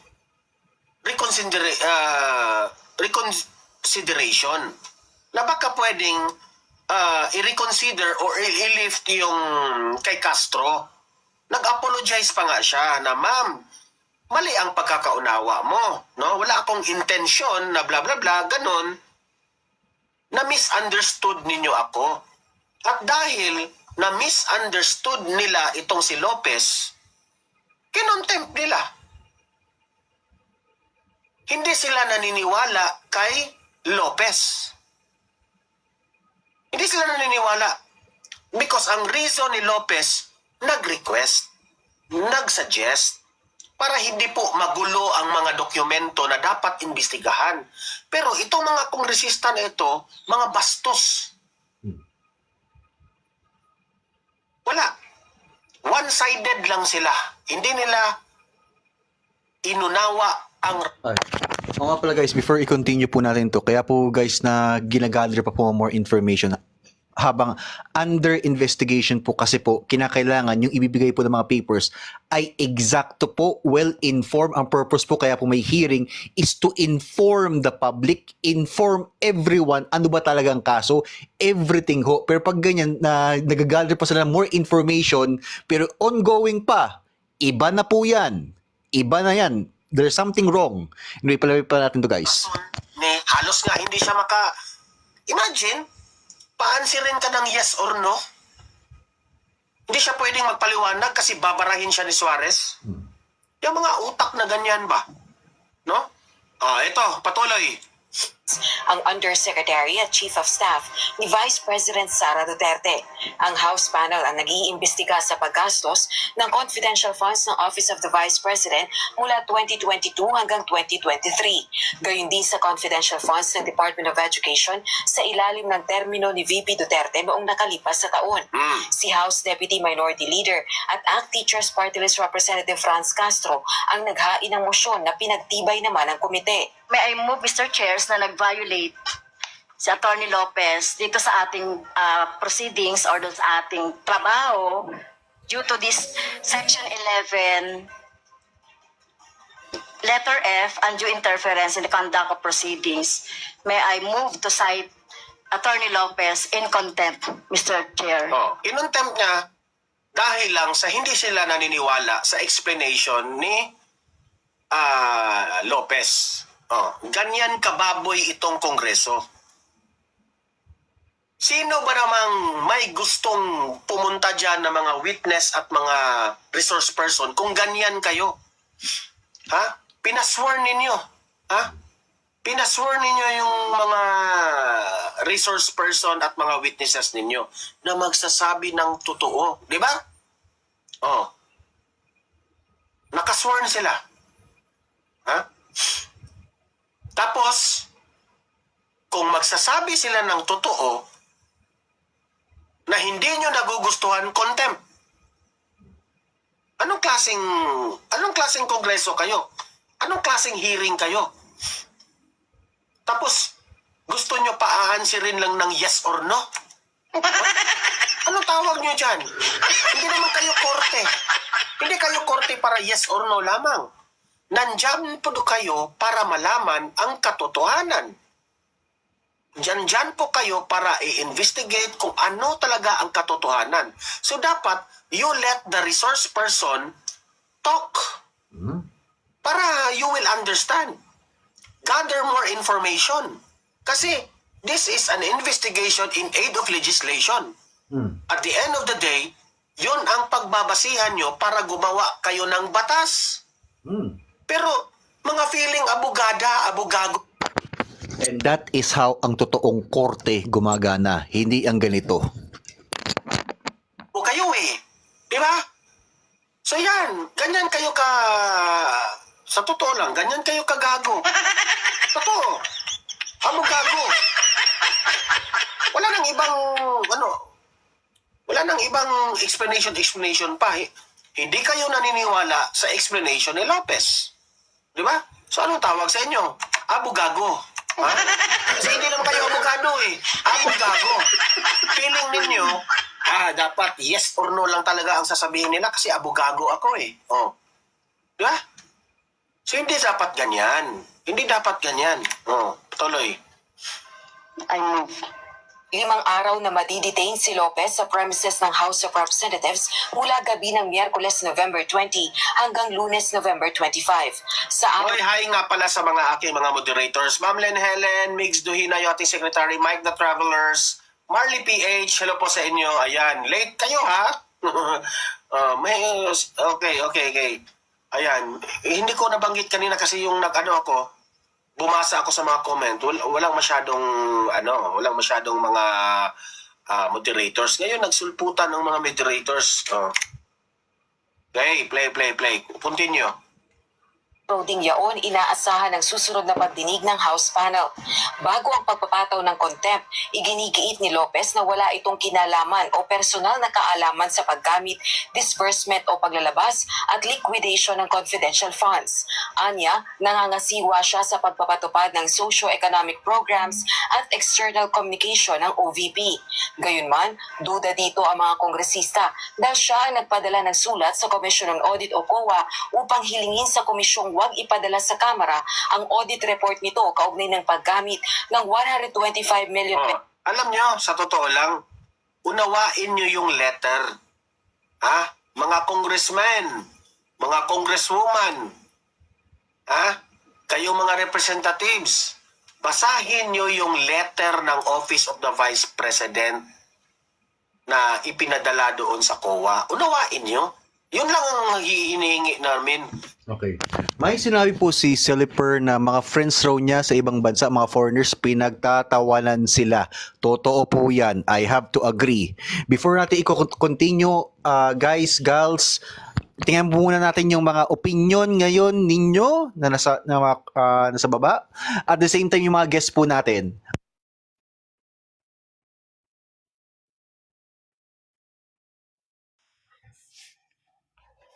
G: reconsideration na baka pwedeng i-reconsider or i-lift yung kay Castro. Nag-apologize pa nga siya na, ma'am, mali ang pagkakaunawa mo. No? Wala akong intensyon na bla bla bla, ganun, na misunderstood ninyo ako. At dahil na misunderstood nila itong si Lopez, kinontempt nila. Hindi sila naniniwala kay Lopez. Hindi sila naniniwala. Because ang reason ni Lopez, nag-request, nag-suggest, para hindi po magulo ang mga dokumento na dapat imbestigahan. Pero itong mga kongresista na ito, mga bastos. Wala. One-sided lang sila. Hindi nila inunawa ang...
A: Oo nga pala guys, before i-continue po natin to, kaya po guys na ginagather pa po more information habang under investigation po kasi po kinakailangan yung ibibigay po ng mga papers ay exacto po, well-informed. Ang purpose po kaya po may hearing is to inform the public, inform everyone ano ba talagang kaso, everything ho. Pero pag ganyan na nagagather pa sila ng more information pero ongoing pa, iba na po yan. Iba na yan. There's something wrong. Anyway, palawin pa natin to guys.
G: Halos nga hindi siya Imagine, paansirin ka ng yes or no? Hindi siya pwedeng magpaliwanag kasi babarahin siya ni Suarez. Yung mga utak na ganyan ba? No? Ito, patuloy.
H: Ang Undersecretary at Chief of Staff ni Vice President Sara Duterte. Ang House panel ang nag-iimbestiga sa paggastos ng confidential funds ng Office of the Vice President mula 2022 hanggang 2023. Gayun din sa confidential funds ng Department of Education sa ilalim ng termino ni VP Duterte noong nakalipas na taon. Si House Deputy Minority Leader at ACT Teachers Party List Representative Franz Castro ang naghain ng motion na pinagtibay naman ng komite.
J: May I move, Mr. Chairs, na nag-violate si Atty. Lopez dito sa ating proceedings or sa ating trabaho due to this Section 11, letter F, undue interference in the conduct of proceedings. May I move to cite Atty. Lopez in contempt, Mr. Chair.
G: Kinontempt niya dahil lang sa hindi sila naniniwala sa explanation ni Lopez. Ganyan kababoy itong Kongreso. Sino ba namang may gustong pumunta dyan na mga witness at mga resource person kung ganyan kayo? Pinasworn ninyo. Pinasworn ninyo yung mga resource person at mga witnesses ninyo na magsasabi ng totoo. Di ba? Nakasworn sila. Tapos, kung magsasabi sila ng totoo na hindi nyo nagugustuhan, contempt. Anong klaseng kongreso kayo? Anong klaseng hearing kayo? Tapos, Gusto nyo pa-aansirin lang ng yes or no? Anong tawag nyo dyan? Hindi naman kayo korte. Hindi kayo korte para yes or no lamang. Nandyan po kayo para malaman ang katotohanan. Diyan po kayo para i-investigate kung ano talaga ang katotohanan. So dapat, you let the resource person talk. Para you will understand. Gather more information. Kasi this is an investigation in aid of legislation. At the end of the day, yun ang pagbabasihan nyo para gumawa kayo ng batas. Pero mga feeling abogado.
A: And that is how ang totoong korte gumagana, hindi ang ganito.
G: O kayo eh. Di ba? So yan, ganyan kayo sa totoo lang, ganyan kayo kagago. Totoo. Gago. Wala nang ibang explanation pa. Hindi kayo naniniwala sa explanation ni Lopez. Di ba? So anong tawag sa inyo? Gago. Ha? Kasi hindi naman kayo abogado eh. Gago. Feeling ninyo, dapat yes or no lang talaga ang sasabihin nila kasi abogado ako eh. Oh. Di ba? So hindi dapat ganyan. Hindi dapat ganyan. Oh, tuloy.
J: I move.
H: 5 araw na madidetain si Lopez sa premises ng House of Representatives mula gabi ng Miyerkules November 20 hanggang Lunes November 25. Sa
G: Hoy, hi nga pala sa mga aking mga moderators. Ma'am Len Helen, Migs Duhina, yung ating secretary, Mike the Travelers, Marley PH, hello po sa inyo. Ayan, late kayo ha? Okay. Ayan, hindi ko nabanggit kanina kasi yung bumasa ako sa mga comment. Walang masyadong mga moderators. Ngayon, nagsulputan ng mga moderators. Play. Continue.
H: Ding yaon, inaasahan ang susunod na pagdinig ng House panel. Bago ang pagpapataw ng contempt, iginigiit ni Lopez na wala itong kinalaman o personal na kaalaman sa paggamit, disbursement o paglalabas at liquidation ng confidential funds. Anya, nangangasiwa siya sa pagpapatupad ng socio-economic programs at external communication ng OVP. Gayunman, duda dito ang mga kongresista dahil siya ang nagpadala ng sulat sa Commission on Audit o COA upang hilingin sa komisyong huwag ipadala sa Kamara ang audit report nito kaugnay ng paggamit ng 125 million pesos.
G: Alam nyo, sa totoo lang, unawain nyo yung letter. Mga congressmen, mga congresswoman, kayo mga representatives, basahin nyo yung letter ng Office of the Vice President na ipinadala doon sa COA. Unawain nyo. Yun lang ang hinihingi namin.
A: Okay. May sinabi po si Seliper na mga friends raw niya sa ibang bansa, mga foreigners, pinagtatawanan sila. Totoo po yan. I have to agree. Before natin i-continue, guys, gals, tingnan muna natin yung mga opinion ngayon ninyo na nasa baba. At the same time, yung mga guests po natin.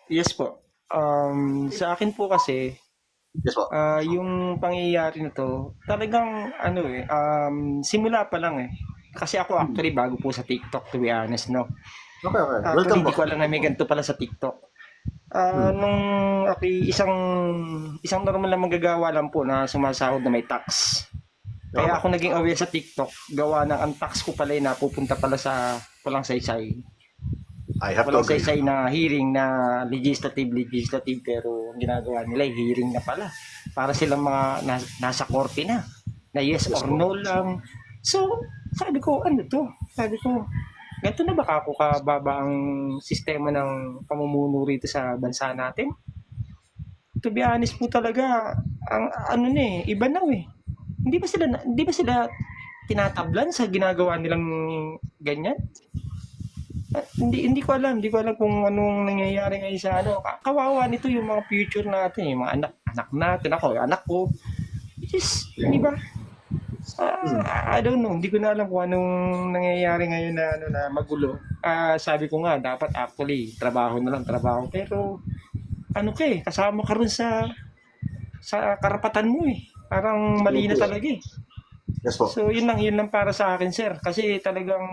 K: Yes po. Sa akin po kasi,
A: Yes po.
K: yung pangyayari na to, talagang simula pa lang eh. Kasi ako actually bago po sa TikTok, to be honest, no.
A: Okay.
K: Actually,
A: Welcome
K: hindi
A: po.
K: ko alam na may ganito pala sa TikTok. Isang normal na manggagawa lang po na sumasahod na may tax. Kaya ako naging aware sa TikTok, gawa ng ang tax ko pala na pupunta pala sa walang saysay.
A: I have to
K: Walang
A: agree.
K: saysay na hearing na legislative pero ang ginagawa nila hearing na pala. Para silang mga nasa korte na yes or no lang. So, sabi ko, ganito na baka ako kababa ang sistema ng pamumuno rito sa bansa natin? To be honest po talaga, iba na eh. Hindi ba sila tinatablan sa ginagawa nilang ganyan? Hindi ko alam kung anong nangyayari ngayon sa kawawa nito yung mga future natin, yung mga anak natin, anak ko. Which is, di ba? I don't know, hindi ko na alam kung anong nangyayari ngayon na magulo. Sabi ko nga, dapat actually, trabaho na lang, pero kasama ka rin sa karapatan mo eh. Parang mali na talaga eh.
A: Yes po.
K: So yun lang para sa akin, sir. Kasi talagang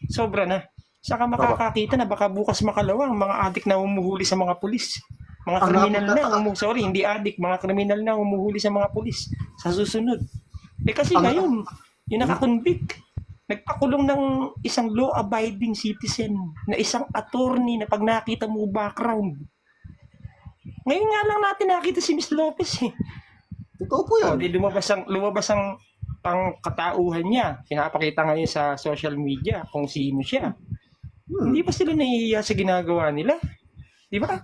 K: sobra na. Saka makakakita na baka bukas makalawa ang mga adik na humuhuli sa mga pulis. Mga
A: Ang
K: kriminal
A: nakapagtataka-
K: na, sorry, hindi adik, mga kriminal na humuhuli sa mga pulis sa susunod. Kasi
A: Ang-
K: ngayon, yung nakakonvict, nagpakulong ng isang law-abiding citizen na isang attorney na pag nakita mo background. Ngayon nga lang natin nakita si Miss Lopez eh.
A: Totoo po yan.
K: Di lumabas ang katauhan niya. Pinapakita ngayon sa social media kung sino siya. Hindi ba sila nahihiya sa ginagawa nila? Di ba?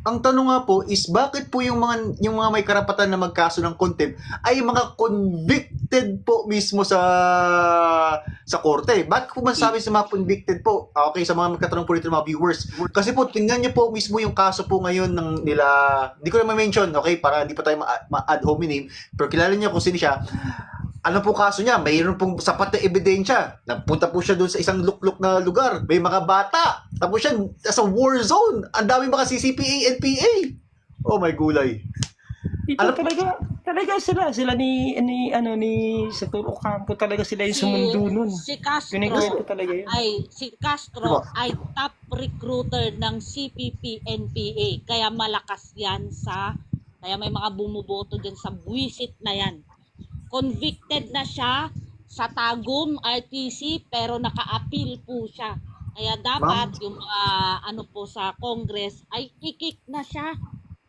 A: Ang tanong nga po is bakit po yung mga may karapatan na magkaso ng contempt ay mga convicted po mismo sa korte. Bakit po masasabi sa mga convicted po? Okay, sa mga magkatanong po rito ng mga viewers. Kasi po tingnan niyo po mismo yung kaso po ngayon ng nila, hindi ko na ma-mention, okay, para hindi pa tayo ma-ad hominem, pero kilala niyo kung sino siya. Ano po kaso niya? Mayroon pong sapat na ebidensya. Napunta po siya doon sa isang lukluk na lugar. May mga bata. Tapos siya sa war zone. Ang dami mga CCPA, NPA. Oh my gulay.
K: Ito talaga sila ni sa Turo Campo talaga sila yung sumundo nun.
E: Si Castro
K: Pinag-gusto talaga yun.
E: si Castro ay top recruiter ng CPP NPA. Kaya malakas yan kaya may mga bumuboto dyan sa buwisit na yan. Convicted na siya sa Tagum RTC pero naka-appeal po siya. Kaya dapat yung mga po sa Congress ay i-kick na siya.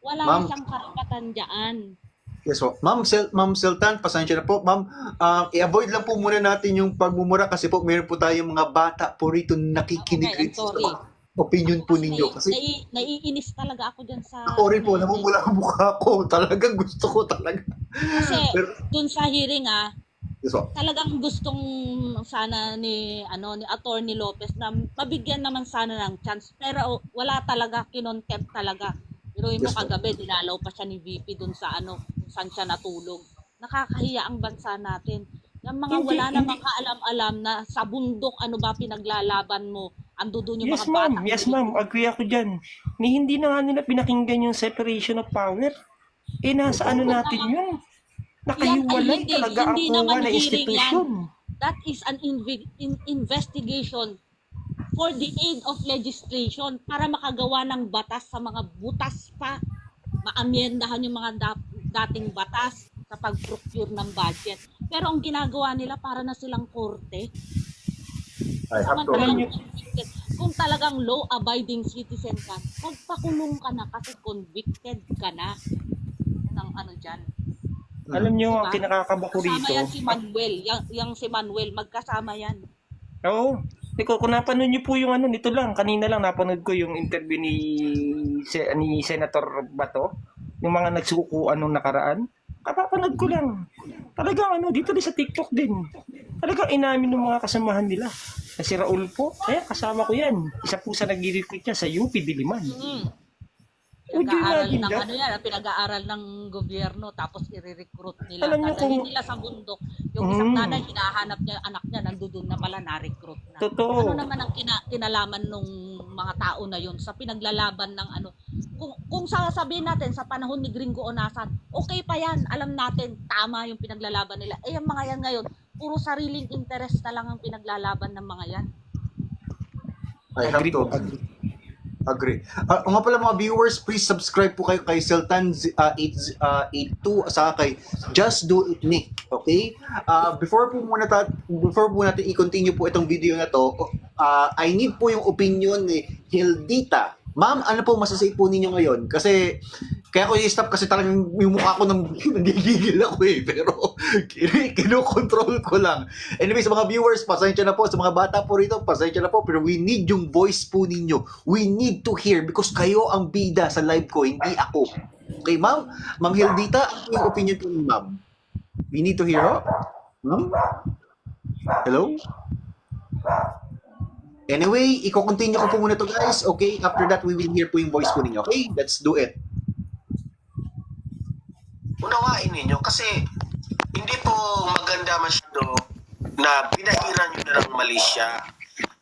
E: Wala siyang karapatan diyan.
A: Yes po. Ma'am Sultan, pasensya na po. Ma'am, i-avoid lang po muna natin yung pagmumura kasi po meron po tayong mga bata po rito nakikinig.
E: Okay, sorry.
A: Opinion po ninyo. Kasi
E: naiinis talaga ako dyan sa...
A: ako rin po, namumula ang mukha ko. Talagang gusto ko talaga.
E: Kasi dun sa hearing
A: yes po.
E: talagang gustong sana ni Attorney Lopez na mabigyan naman sana ng chance pero wala talaga, kinontempt talaga. Pero yung
A: Yes, po.
E: kagabi dinalaw pa siya ni VP dun sa kung saan siya natulog. Nakakahiya ang bansa natin. Yung mga wala namang kaalam-alam na sa bundok ba pinaglalaban mo. Ando doon yung
K: Yes,
E: mga
K: ma'am.
E: bata.
K: Yes, ma'am. Agree ako dyan. Hindi na nga nila pinakinggan yung separation of power. Nasa natin yun? Nakahiwalay
E: Yan ay
K: talaga ang
E: hindi
K: kuha
E: naman
K: na
E: hearing
K: institusyon.
E: That is an investigation for the aid of legislation para makagawa ng batas sa mga butas pa. Maamyendahan yung mga dating batas sa pag-procure ng budget. Pero ang ginagawa nila para na silang korte.
A: I have to
E: Samantalang kung talagang law-abiding citizen ka, magpakulong ka na kasi convicted ka na. Yan ang dyan.
K: Alam nyo,
E: Diba?
K: ang kinakakaba ko
E: Kasama
K: rito.
E: yan si Manuel. Yang si Manuel, magkasama yan.
K: Oo. Kung napanood nyo po yung nito lang, kanina lang napanood ko yung interview ni Senator Bato, yung mga nagsukuan nung nakaraan. Kapapanood ko lang. Talagang dito din sa TikTok din. Talagang inamin ng mga kasamahan nila. Na si Raul po, kasama ko yan. Isa po sa nag-recruit niya sa UP Diliman.
E: Pinag-aaral
K: imagine
E: ng
K: that?
E: pinag-aaral ng gobyerno tapos i-recruit nila.
K: Alam niyo
E: Dadalhin
K: kung-
E: nila sa bundok. Yung isang nanay, hinahanap niya yung anak niya, nandoon na pala, na-recruit na.
K: Totoo.
E: Ano naman ang kinalaman nung mga tao na yun sa pinaglalaban ng Kung sasabihin natin sa panahon ni Gringo Onasan, okay pa yan, alam natin, tama yung pinaglalaban nila. Yung mga yan ngayon, puro sariling interest na lang ang pinaglalaban ng mga yan.
A: I have
K: Agree
A: to
K: po, agree.
A: agree. Nga pala mga viewers, please subscribe po kayo kay Sultan 882 sa kay Just Do It Nick. Okay? Before po natin i-continue po itong video na to, I need po yung opinion ni Hildita. Ma'am, ano po masasay po ninyo ngayon? Kasi kaya ko i-stop kasi talagang yung mukha ko nagigigil ako pero kinokontrol ko lang. Anyway, sa mga viewers, pasensya na po. Sa mga bata po rito, pasensya na po. Pero we need yung voice po ninyo. We need to hear because kayo ang bida sa live ko, hindi ako. Okay, ma'am? Ma'am Hildita, ano yung opinion po ni ma'am? We need to hear her. Ma'am? Hello? Anyway, i-continue ko po muna to guys. Okay, after that, we will hear po yung voice po ninyo. Okay, let's do it.
G: Unawain ninyo kasi hindi po maganda masyado na pinahiran nyo na ng mali siya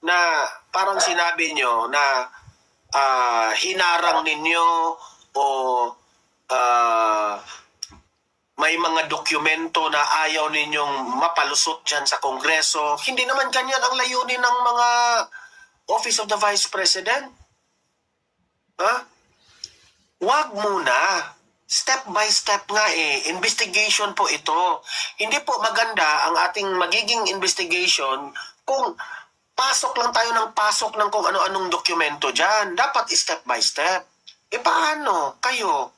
G: na parang sinabi nyo na hinarang ninyo o may mga dokumento na ayaw ninyong mapalusot dyan sa Kongreso. Hindi naman ganyan ang layunin ng mga Office of the Vice President. Ha? Wag muna. Step by step nga eh. Investigation po ito. Hindi po maganda ang ating magiging investigation kung pasok lang tayo ng pasok ng kung ano-anong dokumento dyan. Dapat step by step. E paano kayo?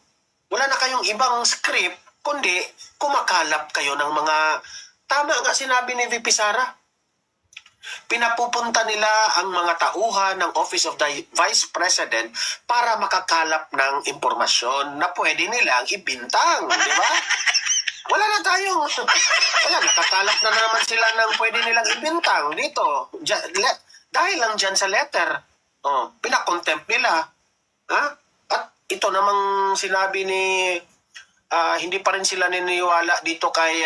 G: Wala na kayong ibang script, kundi kumakalap kayo ng mga, tama nga sinabi ni VP Sara, pinapupunta nila ang mga tauhan ng Office of the Vice President para makakalap ng impormasyon na pwede nilang ibintang, di ba? Wala na tayong, nakakalap na naman sila ng pwede nilang ibintang dito. Dahil lang dyan sa letter, pinakontempt nila. Ha? At ito namang sinabi ni hindi pa rin sila naniniwala dito kay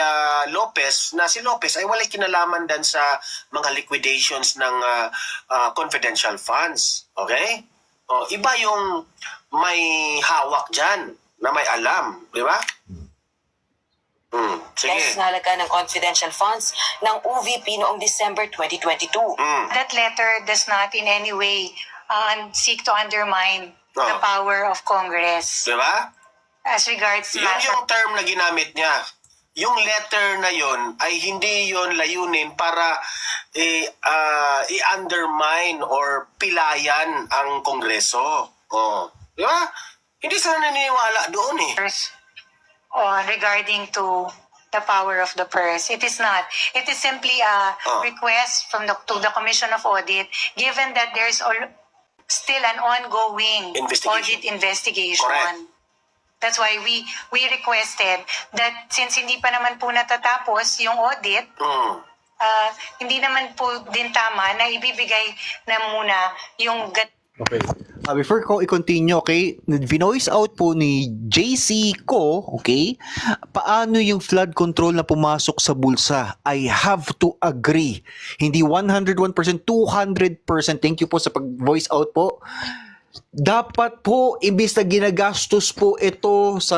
G: Lopez na si Lopez ay walay kinalaman dan sa mga liquidations ng confidential funds. Okay? Iba yung may hawak dyan na may alam. Di ba? Sige.
H: Yes, na halaga ng confidential funds ng OVP noong December 2022.
L: That letter does not in any way seek to undermine the power of Congress.
G: Di ba?
L: As regards
G: Yun yung term na ginamit niya. Yung letter na yon ay hindi yon layunin para i-undermine or pilayan ang Kongreso. Di ba? Hindi sila naniniwala doon eh.
L: Regarding to the power of the purse. It is not. It is simply a request from to the Commission of Audit, given that there's still an ongoing audit investigation.
G: Correct.
L: That's why we requested that since hindi pa naman po natatapos yung audit, hindi naman po din tama na ibibigay na muna yung
A: Okay. Before ko i-continue, okay, vinoice out po ni JC ko, okay, paano yung flood control na pumasok sa bulsa. I have to agree. Hindi 101%, 200%. Thank you po sa pag-voice out po. Dapat po, imbis na ginagastos po ito sa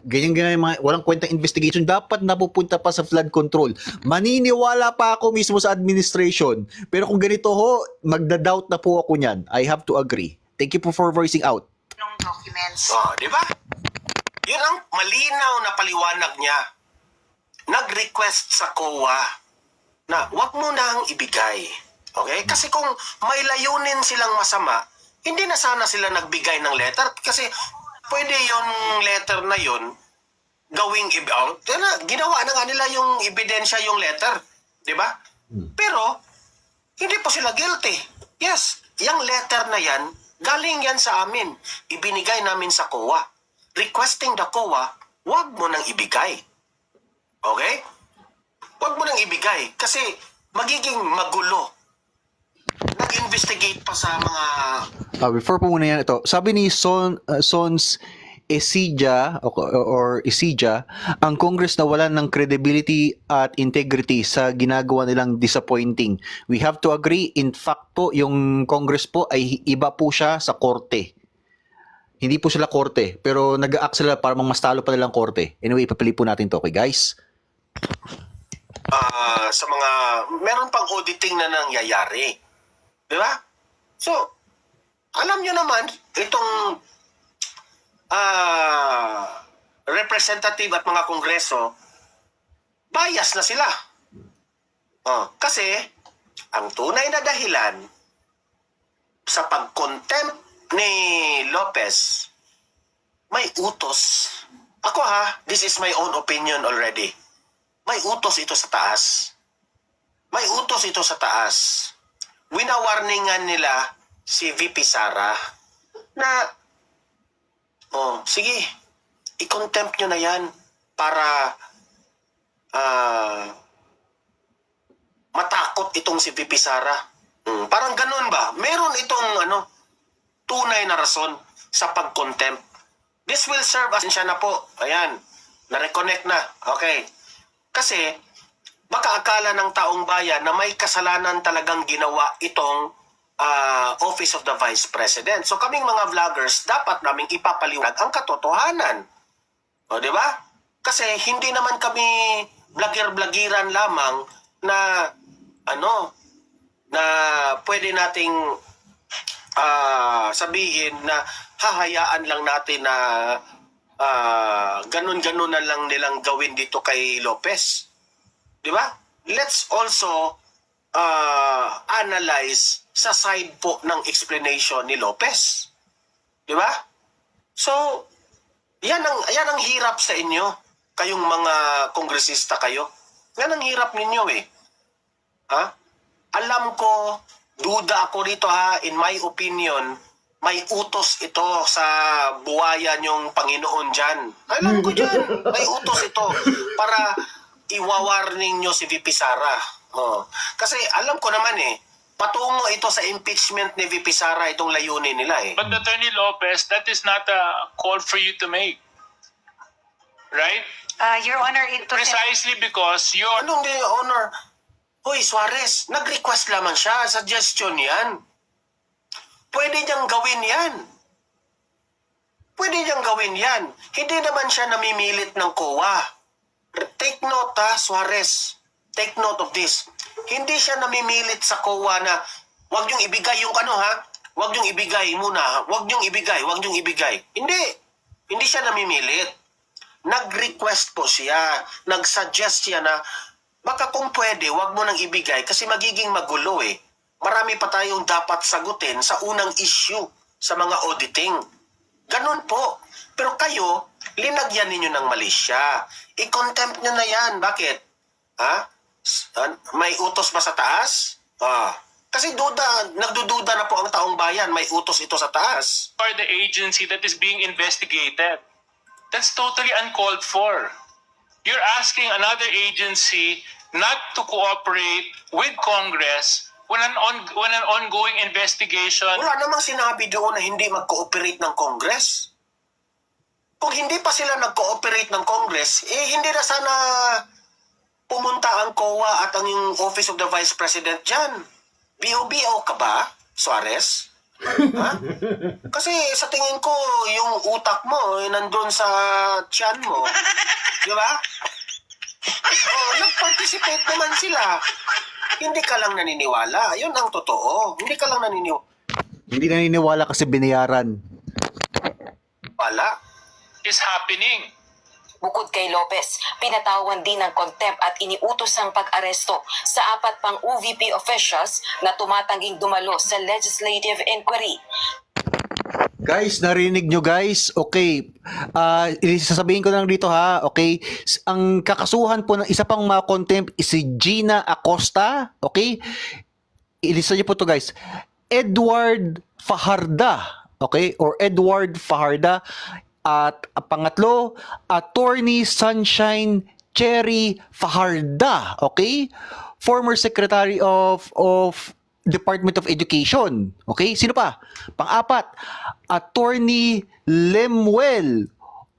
A: ganyan mga walang kwentang investigation, dapat napupunta pa sa flood control. Maniniwala pa ako mismo sa administration. Pero kung ganito ho, magda-doubt na po ako niyan. I have to agree. Thank you po for voicing out.
L: documents.
G: Di ba? Yun ang malinaw na paliwanag niya. Nag-request sa COA na wag mo nang ibigay. Okay? Kasi kung may layunin silang masama, hindi na sana sila nagbigay ng letter kasi pwede yung letter na yun gawing ginawa na nga nila yung ebidensya yung letter, di ba? Pero hindi po sila guilty. Yes, yung letter na yan galing yan sa amin. Ibinigay namin sa COA. Requesting the COA, wag mo nang ibigay. Okay? Wag mo nang ibigay kasi magiging magulo. Nag-investigate pa sa mga
A: Before po muna yan ito, sabi ni Sons Esija or Esija, ang Congress na wala ng credibility at integrity sa ginagawa nilang disappointing. We have to agree. In fact po, yung Congress po ay iba po siya sa korte. Hindi po sila korte, pero nag-a-act sila para mas talo pa nilang korte. Anyway, ipapili po natin to, okay guys?
G: Sa mga meron pang auditing na nangyayari. Di ba? So, alam nyo naman, itong representative at mga kongreso, bias na sila. Kasi, ang tunay na dahilan sa pag-contempt ni Lopez, may utos. Ako this is my own opinion already. May utos ito sa taas. May utos ito sa taas. Winawarningan nila si VP Sara na sige, i-contempt nyo na yan para matakot itong si VP Sara. Parang ganun ba? Meron itong tunay na rason sa pag-contempt. This will serve as siya na po. Ayan, na-reconnect na. Okay. Kasi baka akala ng taong bayan na may kasalanan talagang ginawa itong Office of the Vice President. So kaming mga vloggers, dapat naming ipapaliwanag ang katotohanan. O, di ba? Kasi hindi naman kami blogger-blogiran lamang na na pwede nating sabihin na hahayaan lang natin na ganun-ganun na lang nilang gawin dito kay Lopez. Di ba? Let's also analyze sa side po ng explanation ni Lopez. Di ba? So, yan ang hirap sa inyo, kayong mga kongresista kayo. Yan ang hirap ninyo eh. Ha? Alam ko, duda ako dito ha, in my opinion, may utos ito sa buwayan yung Panginoon dyan. Alam ko dyan, may utos ito para iwawarning nyo si VP Sara. Kasi alam ko naman eh, patungo ito sa impeachment ni VP Sara itong layunin nila eh.
M: But Attorney Lopez, that is not a call for you to make. Right?
L: Your Honor,
M: Precisely because you're...
G: Anong Your Honor? Hoy, Suarez, nag-request lamang siya. Suggestion yan. Pwede niyang gawin yan. Pwede niyang gawin yan. Hindi naman siya namimilit ng COA. Take note ha, Suarez. Take note of this. Hindi siya namimilit sa COA na wag niyong ibigay yung wag niyong ibigay muna. Wag niyong ibigay. Hindi. Hindi siya namimilit. Nag-request po siya. Nag-suggest siya na baka kung pwede, wag mo nang ibigay kasi magiging magulo eh. Marami pa tayong dapat sagutin sa unang issue sa mga auditing. Ganun po. Pero kayo, linagyan ninyo ng mali siya. I-contempt nyo na yan. Bakit? May utos ba sa taas? Kasi nagdududa na po ang taong bayan. May utos ito sa taas.
M: For the agency that is being investigated. That's totally uncalled for. You're asking another agency not to cooperate with Congress when an ongoing investigation...
G: Wala namang sinabi doon na hindi mag-cooperate ng Congress. Kung hindi pa sila nag-cooperate ng Congress, hindi na sana pumunta ang COA at ang yung Office of the Vice President dyan. BOBO ka ba, Suarez? Kasi sa tingin ko, yung utak mo nandun sa tiyan mo. Di ba? Nag-participate naman sila. Hindi ka lang naniniwala. Yun ang totoo. Hindi ka lang naniniwala.
A: Hindi naniniwala kasi binayaran.
G: Wala.
M: Is happening.
H: Bukod kay Lopez, pinatawan din ng contempt at iniutos ang pag-aresto sa 4 pang OVP officials na tumatangging dumalo sa legislative inquiry.
A: Guys, narinig nyo guys? Okay. Sasabihin ko lang dito ha. Okay. Ang kakasuhan po ng isa pang mga contempt is si Gina Acosta. Okay. Ilista nyo po to guys. Edward Fajarda. Okay. Or Edward Fajarda. At pangatlo, Attorney Sunshine Cherry Fajarda, okay? Former Secretary of Department of Education, okay? Sino pa? Pang-apat, Attorney Lemuel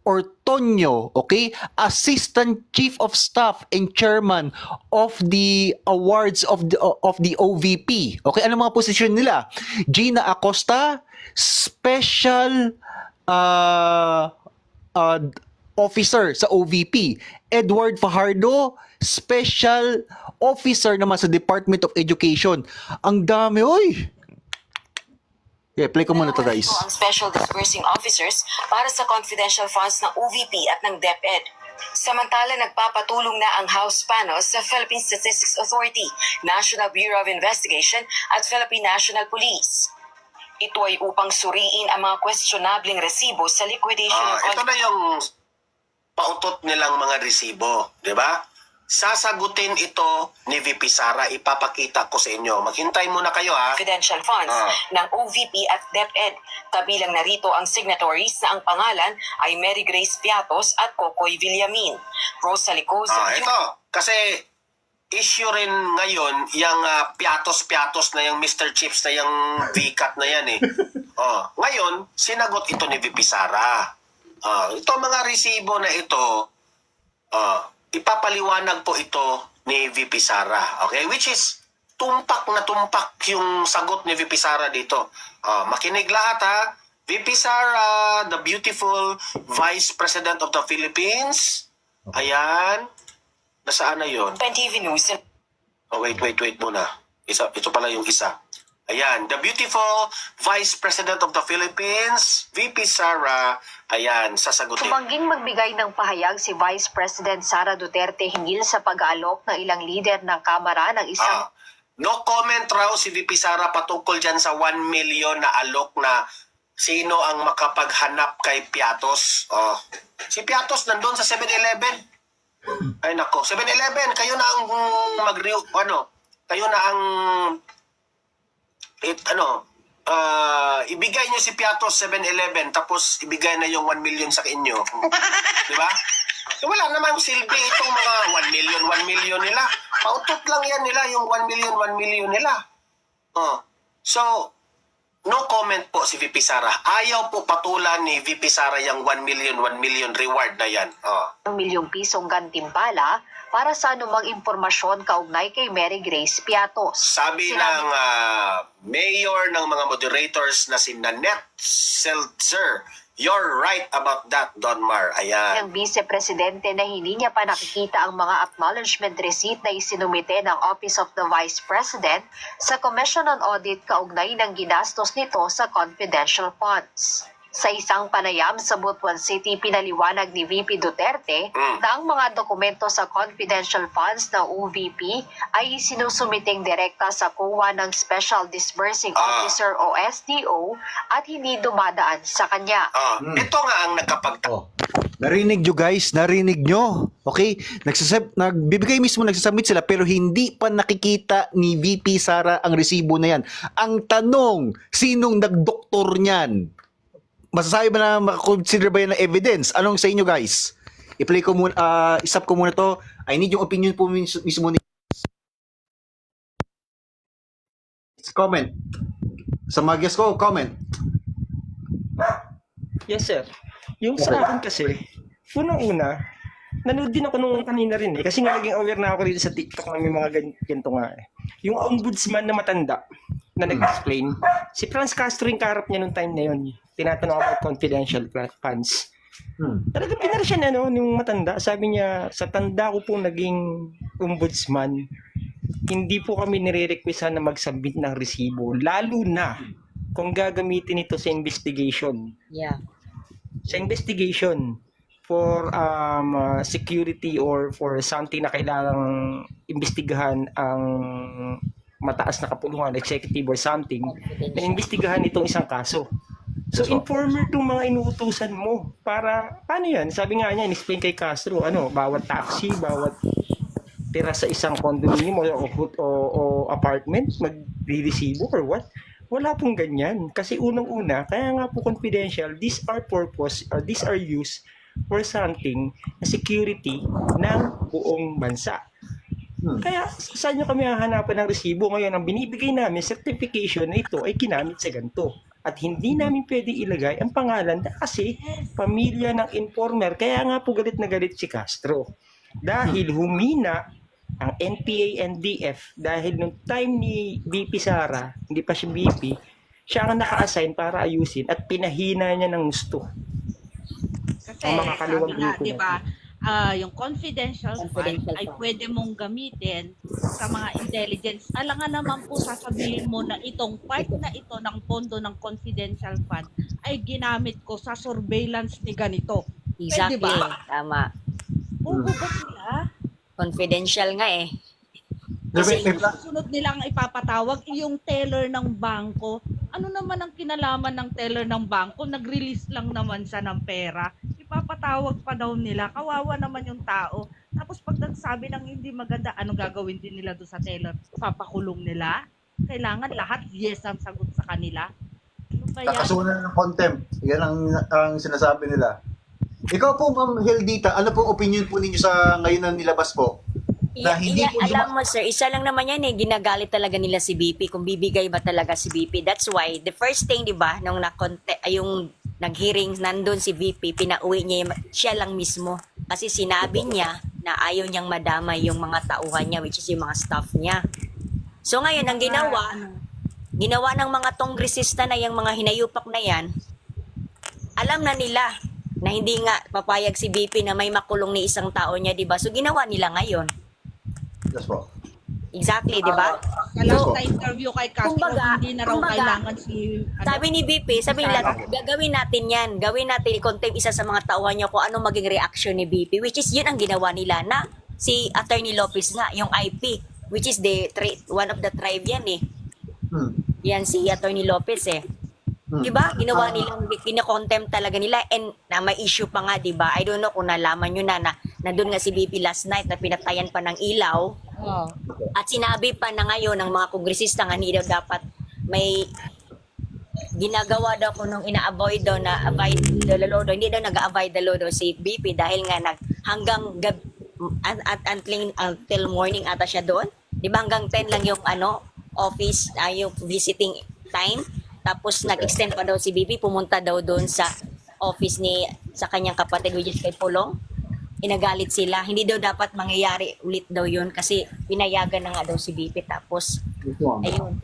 A: Ortonio, okay? Assistant Chief of Staff and Chairman of the awards of the OVP. Okay, ano mga posisyon nila? Gina Acosta, Special officer sa OVP. Edward Fajardo, special officer naman sa Department of Education. Ang dami, oy! Yeah, play ko muna to guys.
H: Ang special disbursing officers para sa confidential funds ng OVP at ng DepEd. Samantala, nagpapatulong na ang House panel sa Philippine Statistics Authority, National Bureau of Investigation at Philippine National Police. Ito ay upang suriin ang mga questionabling resibo sa liquidation of...
G: Ito na yung pautot nilang mga resibo, di ba? Sasagutin ito ni VP Sara, ipapakita ko sa inyo. Maghintay muna kayo ha.
H: Confidential funds ng OVP at DepEd. Kabilang narito ang signatories na ang pangalan ay Mary Grace Piatos at Kokoy Villamin. Rosalie Coza...
G: Ito, kasi... issue rin ngayon yung piatos-piatos na yung Mr. Chips na yung VCAT na yan eh. Ngayon, sinagot ito ni VP Sara. Ito mga resibo na ito, ipapaliwanag po ito ni VP Sara. Okay? Which is, tumpak na tumpak yung sagot ni VP Sara dito. Makinig lahat ha. VP Sara, the beautiful Vice President of the Philippines, Ayan. Nasaan na yun?
H: TV News.
G: Oh, wait muna. Ito pala yung isa. Ayan, the beautiful Vice President of the Philippines, VP Sara, ayan, sasagutin.
N: Tumangging magbigay ng pahayag si Vice President Sara Duterte hinggil sa pag-aalok ng ilang lider ng Kamara ng isang
G: No comment raw si VP Sara patungkol dyan sa 1 million na alok na sino ang makapaghanap kay Piatos. Si Piatos nandun sa 7-Eleven. Ay nako, 7-Eleven, kayo na ang kayo na ang ibigay nyo si Piatos 7-Eleven tapos ibigay na yung 1 million sa inyo. Di ba? So, wala namang silbi itong mga 1 million nila. Pautot lang yan nila yung 1 million nila. So, no comment po si VP Sara. Ayaw po patulan ni VP Sara yung 1 million reward na yan.
N: milyong pisong gantimpala para sa anumang impormasyon kaugnay kay Mary Grace Piatos.
G: Sabi ng mayor ng mga moderators na si Nanette Seltzer, you're right about that, Don Mar. Ayan.
N: Ng vice-presidente na hindi niya pa nakikita ang mga acknowledgement receipt na isinumite ng Office of the Vice President sa Commission on Audit kaugnay ng ginastos nito sa confidential funds. Sa isang panayam sa Butuan City, pinaliwanag ni VP Duterte na ang mga dokumento sa confidential funds ng OVP ay sinusumiting direkta sa kuha ng Special Disbursing Officer o SDO at hindi dumadaan sa kanya.
G: Ito nga ang
A: Narinig nyo guys, narinig nyo. Okay? Nagbibigay mismo, nagsasubmit sila pero hindi pa nakikita ni VP Sara ang resibo na yan. Ang tanong, sinong nagdoktor niyan? Masasabi ba na makakonsider ba yan ng evidence? Anong sa inyo guys? I-play ko muna, isap ko muna to. I need yung opinion po mismo ni comment. Sa mga guest ko, comment.
K: Yes, sir. Yung sa akin kasi, unang-una, nanood din ako nung kanina rin kasi nga naging aware na ako dito sa TikTok na may mga ganito nga Yung ombudsman na matanda na nag-explain, si Franz Castro yung kaharap niya nung time na yun. Tinatanong about confidential funds. Talagang pinara siya na yung matanda. Sabi niya, sa tanda ko po naging ombudsman, hindi po kami nire-requestan na mag-submit ng resibo. Lalo na kung gagamitin ito sa investigation.
F: Yeah.
K: Sa investigation for security or for something na kailangang imbestigahan ang mataas na kapulungan, executive or something, na imbestigahan itong isang kaso. So, informer itong mga inuutusan mo para, paano yan? Sabi nga niya, in-explain kay Castro, bawat taxi, bawat tira sa isang condominium o apartment, magre-resibo or what? Wala pong ganyan. Kasi unang-una, kaya nga po confidential, these are used for something na security ng buong bansa. Kaya saan nyo kami hahanapan ng resibo? Ngayon, ang binibigay namin, certification na ito ay ginamit sa ganito. At hindi namin pwede ilagay ang pangalan kasi pamilya ng informer. Kaya nga po galit na galit si Castro. Dahil humina ang NPA and DF dahil nung time ni VP Sara, hindi pa siya VP, siya ang naka-assign para ayusin at pinahina niya ng gusto.
E: Kasi
K: ang mga kaluwang
E: sabi nga,
K: grupo
E: diba, yung confidential fund ay pwede mong gamitin sa mga intelligence. Alangan naman po sasabihin mo na itong part na ito ng pondo ng confidential fund ay ginamit ko sa surveillance ni ganito.
F: Exactly.
E: Diba?
F: Tama.
E: Bobo ba sila?
F: Confidential nga eh.
E: Kasi yung susunod nilang ipapatawag, yung teller ng bangko. Ano naman ang kinalaman ng teller ng bangko? Nag-release lang naman siya ng pera. Ipapatawag pa daw nila. Kawawa naman yung tao. Tapos pag nagsabi ng hindi maganda, anong gagawin din nila doon sa teller? Papakulong nila? Kailangan lahat yes ang sagot sa kanila. Ano ba yan?
A: Kakasunan ng contempt. Yan ang sinasabi nila. Ikaw po, Ma'am Heldita, ano pong opinion po ninyo sa ngayon na nilabas po? Na hindi po
F: alam mo sir, isa lang naman yan ginagalit talaga nila si BP kung bibigay ba talaga si BP. That's why the first thing, 'di ba, nung yung nag-hearing nandun si VP, pinauwi niya siya lang mismo kasi sinabi niya na ayaw niyang madamay yung mga tauhan niya, which is yung mga staff niya. So ngayon ang ginawa ng mga tongresista na yung mga hinayupak na yan, alam na nila na hindi nga papayag si BP na may makulong ni isang tao niya, di ba? So ginawa nila ngayon.
A: Yes po.
F: Exactly, di ba?
E: Sa last na interview kay Castro,
F: Kumbaga-
E: hindi na raw
F: kumbaga,
E: kailangan si...
F: Sabi ni BP, sabi nila, gagawin natin yan. Gawin natin, i-contempt isa sa mga tauhan niya kung anong maging reaction ni BP, which is yun ang ginawa nila na si Attorney Lopez nga, yung IP, which is one of the tribe yan eh. Yan si Attorney Lopez eh. Diba? Ginawa nilang, kina-contempt talaga nila and na may issue pa nga, diba? I don't know kung nalaman nyo na nandun nga si BP last night na pinatayan pa ng ilaw.
E: Oh.
F: At sinabi pa na ngayon ng mga kongresista nga hindi daw dapat may ginagawa daw kung nung ina-avoid daw na avoid the law daw. Hindi daw nag-avoid the law daw si BP dahil nga hanggang until morning ata siya doon. Di ba hanggang 10 lang yung office, yung visiting time. Tapos nag-extend pa daw si BP, pumunta daw doon sa office sa kanyang kapatid which is kay Pulong. Inagalit sila. Hindi daw dapat mangyayari ulit daw yun kasi pinayagan na nga daw si BP. Tapos, ayun.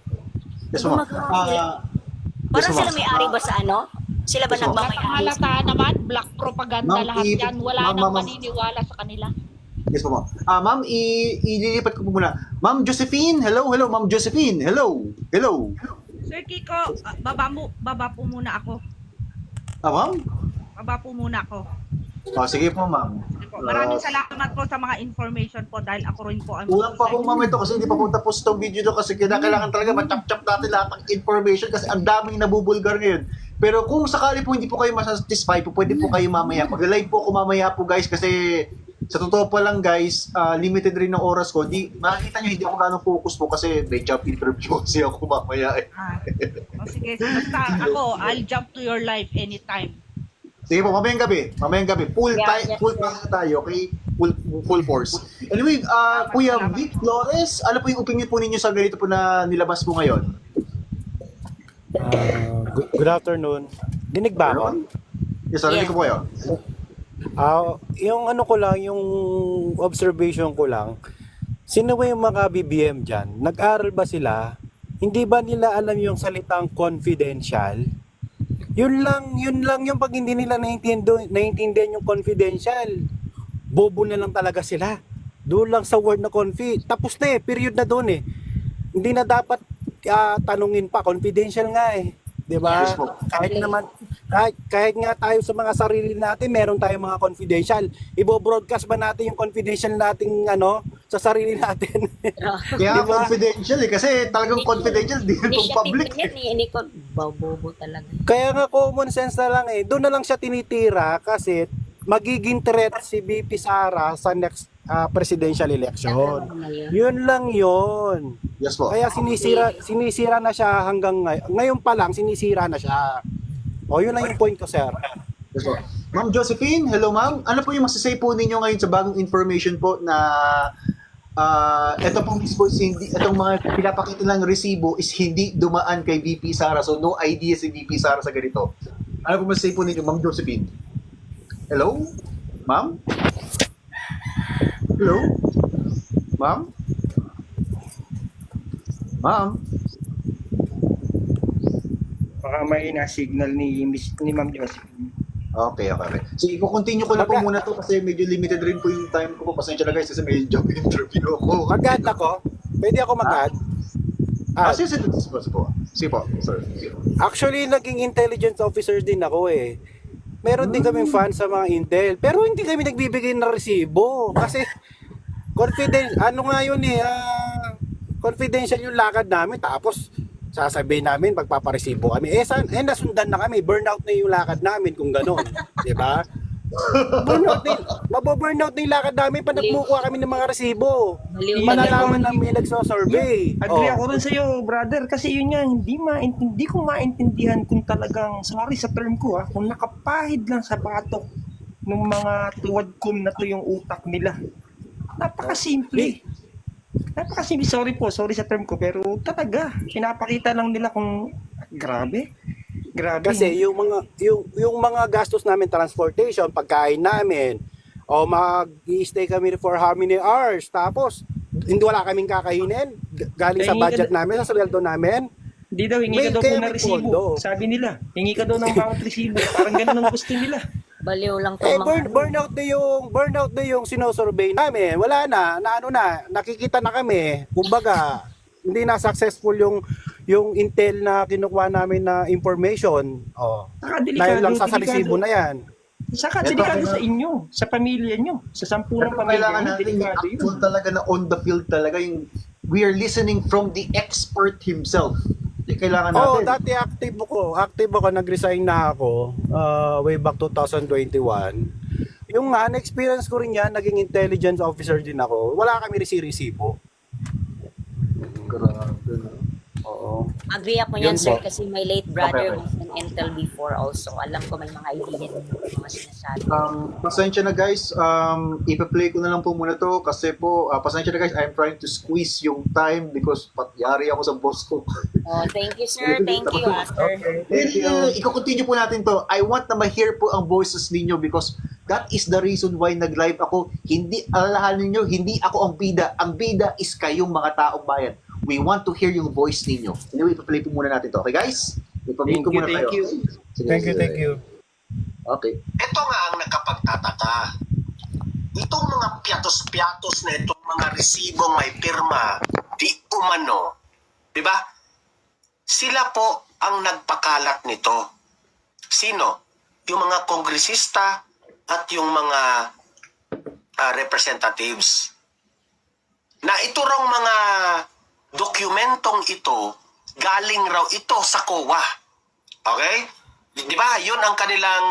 A: Yes, ma'am.
F: Parang sila may-ari ba sa Sila ba nagmamayari?
E: Halata naman, black propaganda
A: Ma'am,
E: lahat yan. Wala nang maniniwala sa kanila.
A: Yes po, ma'am. Ma'am, ililipat ko po muna. Ma'am Josephine, hello, Ma'am Josephine, hello.
E: Sir Kiko, baba po muna ako.
A: Ma'am?
E: Baba po muna ako.
A: Sige po, ma'am.
E: Sige po. Maraming salamat po sa mga information po dahil ako rin po ang...
A: Kulang pa po, ma'am, ito kasi hindi pa po tapos itong video doon kasi kailangan talaga matap-chap natin lahat ng information kasi ang daming nabubulgar ngayon. Pero kung sakali po hindi po kayo masatisfy po, pwede po kayo mamaya. Mag-live po ako mamaya po, guys, kasi sa totoo pa lang, guys, limited rin ng oras ko. Makikita nyo, hindi ako gano'ng focus po kasi may job interview kasi ako mamaya eh.
E: Sige, basta ako, I'll jump to your life anytime.
A: Sige po, mamayang gabi. Full tayo, okay? Full force. Anyway, Kuya Vic Flores, ano po yung opinion po ninyo sa ganito po na nilabas po ngayon?
O: Good afternoon. Dinig ba ako?
A: Yes, narinig ko po kayo.
O: Yung ko lang, yung observation ko lang, sino ba yung mga BBM dyan? Nag-aral ba sila? Hindi ba nila alam yung salitang confidential? Yun lang yung pag hindi nila naiintindihan yung confidential. Bobo na lang talaga sila. Doon lang sa word na tapos na period na doon eh. Hindi na dapat tanungin pa, confidential nga eh. 'Di ba?
A: Yes,
O: Kahit nga tayo sa mga sarili natin, meron tayong mga confidential. Ibo-broadcast ba natin yung confidential nating sa sarili natin?
A: Kaya diba? Confidential eh kasi talagang confidential din itong public.
F: Hindi ko bobo talaga.
O: Kaya nga common sense na lang eh. Doon na lang siya tinitira kasi magiging threat si BP Sara sa next presidential election. Yun lang yun.
A: Yes po.
O: Kaya sinisira na siya hanggang ngayon pa lang sinisira na siya. Yun lang yung point ko, sir.
A: Yes po. Ma'am Josephine, hello ma'am. Ano po yung masasay po ninyo ngayon sa bagong information po na ito pong mismo itong mga pinapakita ng resibo is hindi dumaan kay VP Sara. So no idea si VP Sara sa ganito. Ano po masasay po ninyo, Ma'am Josephine? Hello? Ma'am? Hello? Ma'am? Ma'am?
K: Baka may na-signal ni Ma'am Josephine.
A: Okay. So, i-continue ko na po muna to kasi medyo limited rin po yung time ko po. Pasensya na guys kasi may job interview ako.
O: Mag-add ako? Pwede ako mag-add?
A: Sige po, sir.
O: Actually, naging intelligence officer din ako eh. Meron din kaming fans sa mga Intel. Pero hindi kami nagbibigay ng resibo. Kasi, confidential yung lakad namin. Tapos, sasabihin namin, pagpaparesibo kami. Nasundan na kami. Burnout na yung lakad namin kung gano'n. Diba? Maboburnout na yung lakad namin pag nagmukuha kami ng mga resibo. Malalaman na may nagsosurvey.
K: Agree ako rin sa'yo, brother. Kasi yun nga, hindi ko maintindihan kung talagang, sorry sa term ko kung nakapahid lang sa batok ng mga tuwadkom na to yung utak nila. Napakasimple. Sorry sa term ko, pero talaga, pinapakita lang nila kung grabe.
O: Kasi yung mga gastos namin, transportation, pagkain namin, mag-i-stay kami for how many hours, tapos hindi wala kaming kakainin, galing sa budget namin, sa sweldo namin.
K: Hindi daw, hingi ka daw po ng resibo. Sabi nila, hingi ka daw ng bawat resibo. Parang ganun ang gusto nila.
F: Baliw lang to
O: Eh,
F: mga
O: burnout na yung sinosurvey namin. Wala na, nakikita na kami. Kumbaga, hindi na successful yung intel na kinukuha namin na information. Oh.
K: Saka
O: Dahil lang sa
K: delikado.
O: salisibo na yan.
K: Saka
A: Ito,
K: delikado
A: kaya-
K: sa inyo, sa pamilya nyo, sa 10
A: Pero
K: pamilya
A: kailangan
K: nyo,
A: natin yung
K: delikado yun.
A: actual talaga na on the field talaga yung we are listening from the expert himself. Yung kailangan
O: Oh,
A: natin.
O: dati active ako, nag-resign na ako way back 2021. Yung experience ko rin yan, naging intelligence officer din ako. Wala kami resibo.
A: Grabe, no?
O: Oo.
F: Agree ako
O: Yun
F: yan, sir,
O: po.
F: kasi my late brother
A: Okay.
F: was an intel before also. Alam ko may mga idea din mga sinasabi.
A: Pasensya na guys, ipa-play ko na lang po muna to kasi po, pasensya na guys, I'm trying to squeeze yung time because patyari ako sa boss ko.
F: Oh, thank you, sir. Thank you, Aster.
A: Thank you. Iko-continue po natin to. I want na ma-hear po ang voices ninyo because that is the reason why nag-live ako. Hindi, alalahanin ninyo, hindi ako ang bida. Ang bida is kayong mga taong bayan. We want to hear yung voice ninyo. Anyway, ipa-play po muna natin to. Okay guys? Ipa-play ko muna tayo. Sige,
O: Thank
A: sige.
O: you.
A: Okay.
G: Ito nga ang nakapagtataka. Itong mga piatos-piatos na itong mga resibong may pirma, di umano, di ba? Sila po ang nagpakalat nito. Sino? Yung mga kongresista at yung mga representatives. Na ito raw mga dokumentong ito, galing raw ito sa COA. Okay? Di ba? Yun ang kanilang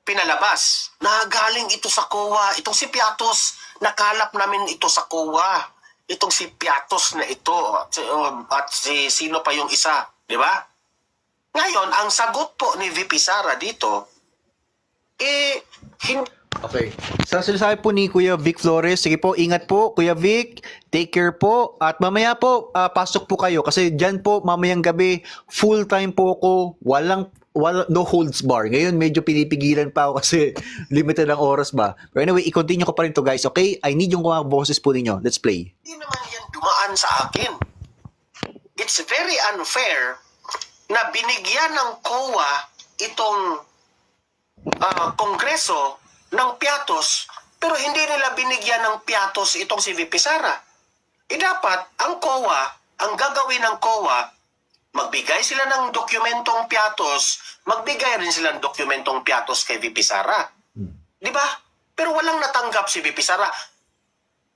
G: pinalabas. Na galing ito sa COA. Itong si Piatos, nakalap namin ito sa COA. Itong si Piatos na ito. At si sino pa yung isa. Di ba? Ngayon, ang sagot po ni VP Sara dito,
A: Okay. Sa sinasabi po ni Kuya Vic Flores, sige po, ingat po, Kuya Vic, take care po, at mamaya po, pasok po kayo, kasi dyan po, mamayang gabi, full time po ako, no holds bar. Ngayon, medyo pinipigilan pa ako kasi limited ang oras ba. Pero anyway, i-continue ko pa rin to guys, okay? I need yung mga boses po ninyo. Let's play.
G: hindi naman yan dumaan sa akin. It's very unfair na binigyan ng COA itong kongreso ng piatos, pero hindi nila binigyan ng piatos itong si VP Sara. Dapat, ang COA, ang gagawin ng COA, magbigay sila ng dokumentong piatos, magbigay rin sila ng dokumentong piatos kay VP Sara. Di ba? Pero walang natanggap si VP Sara.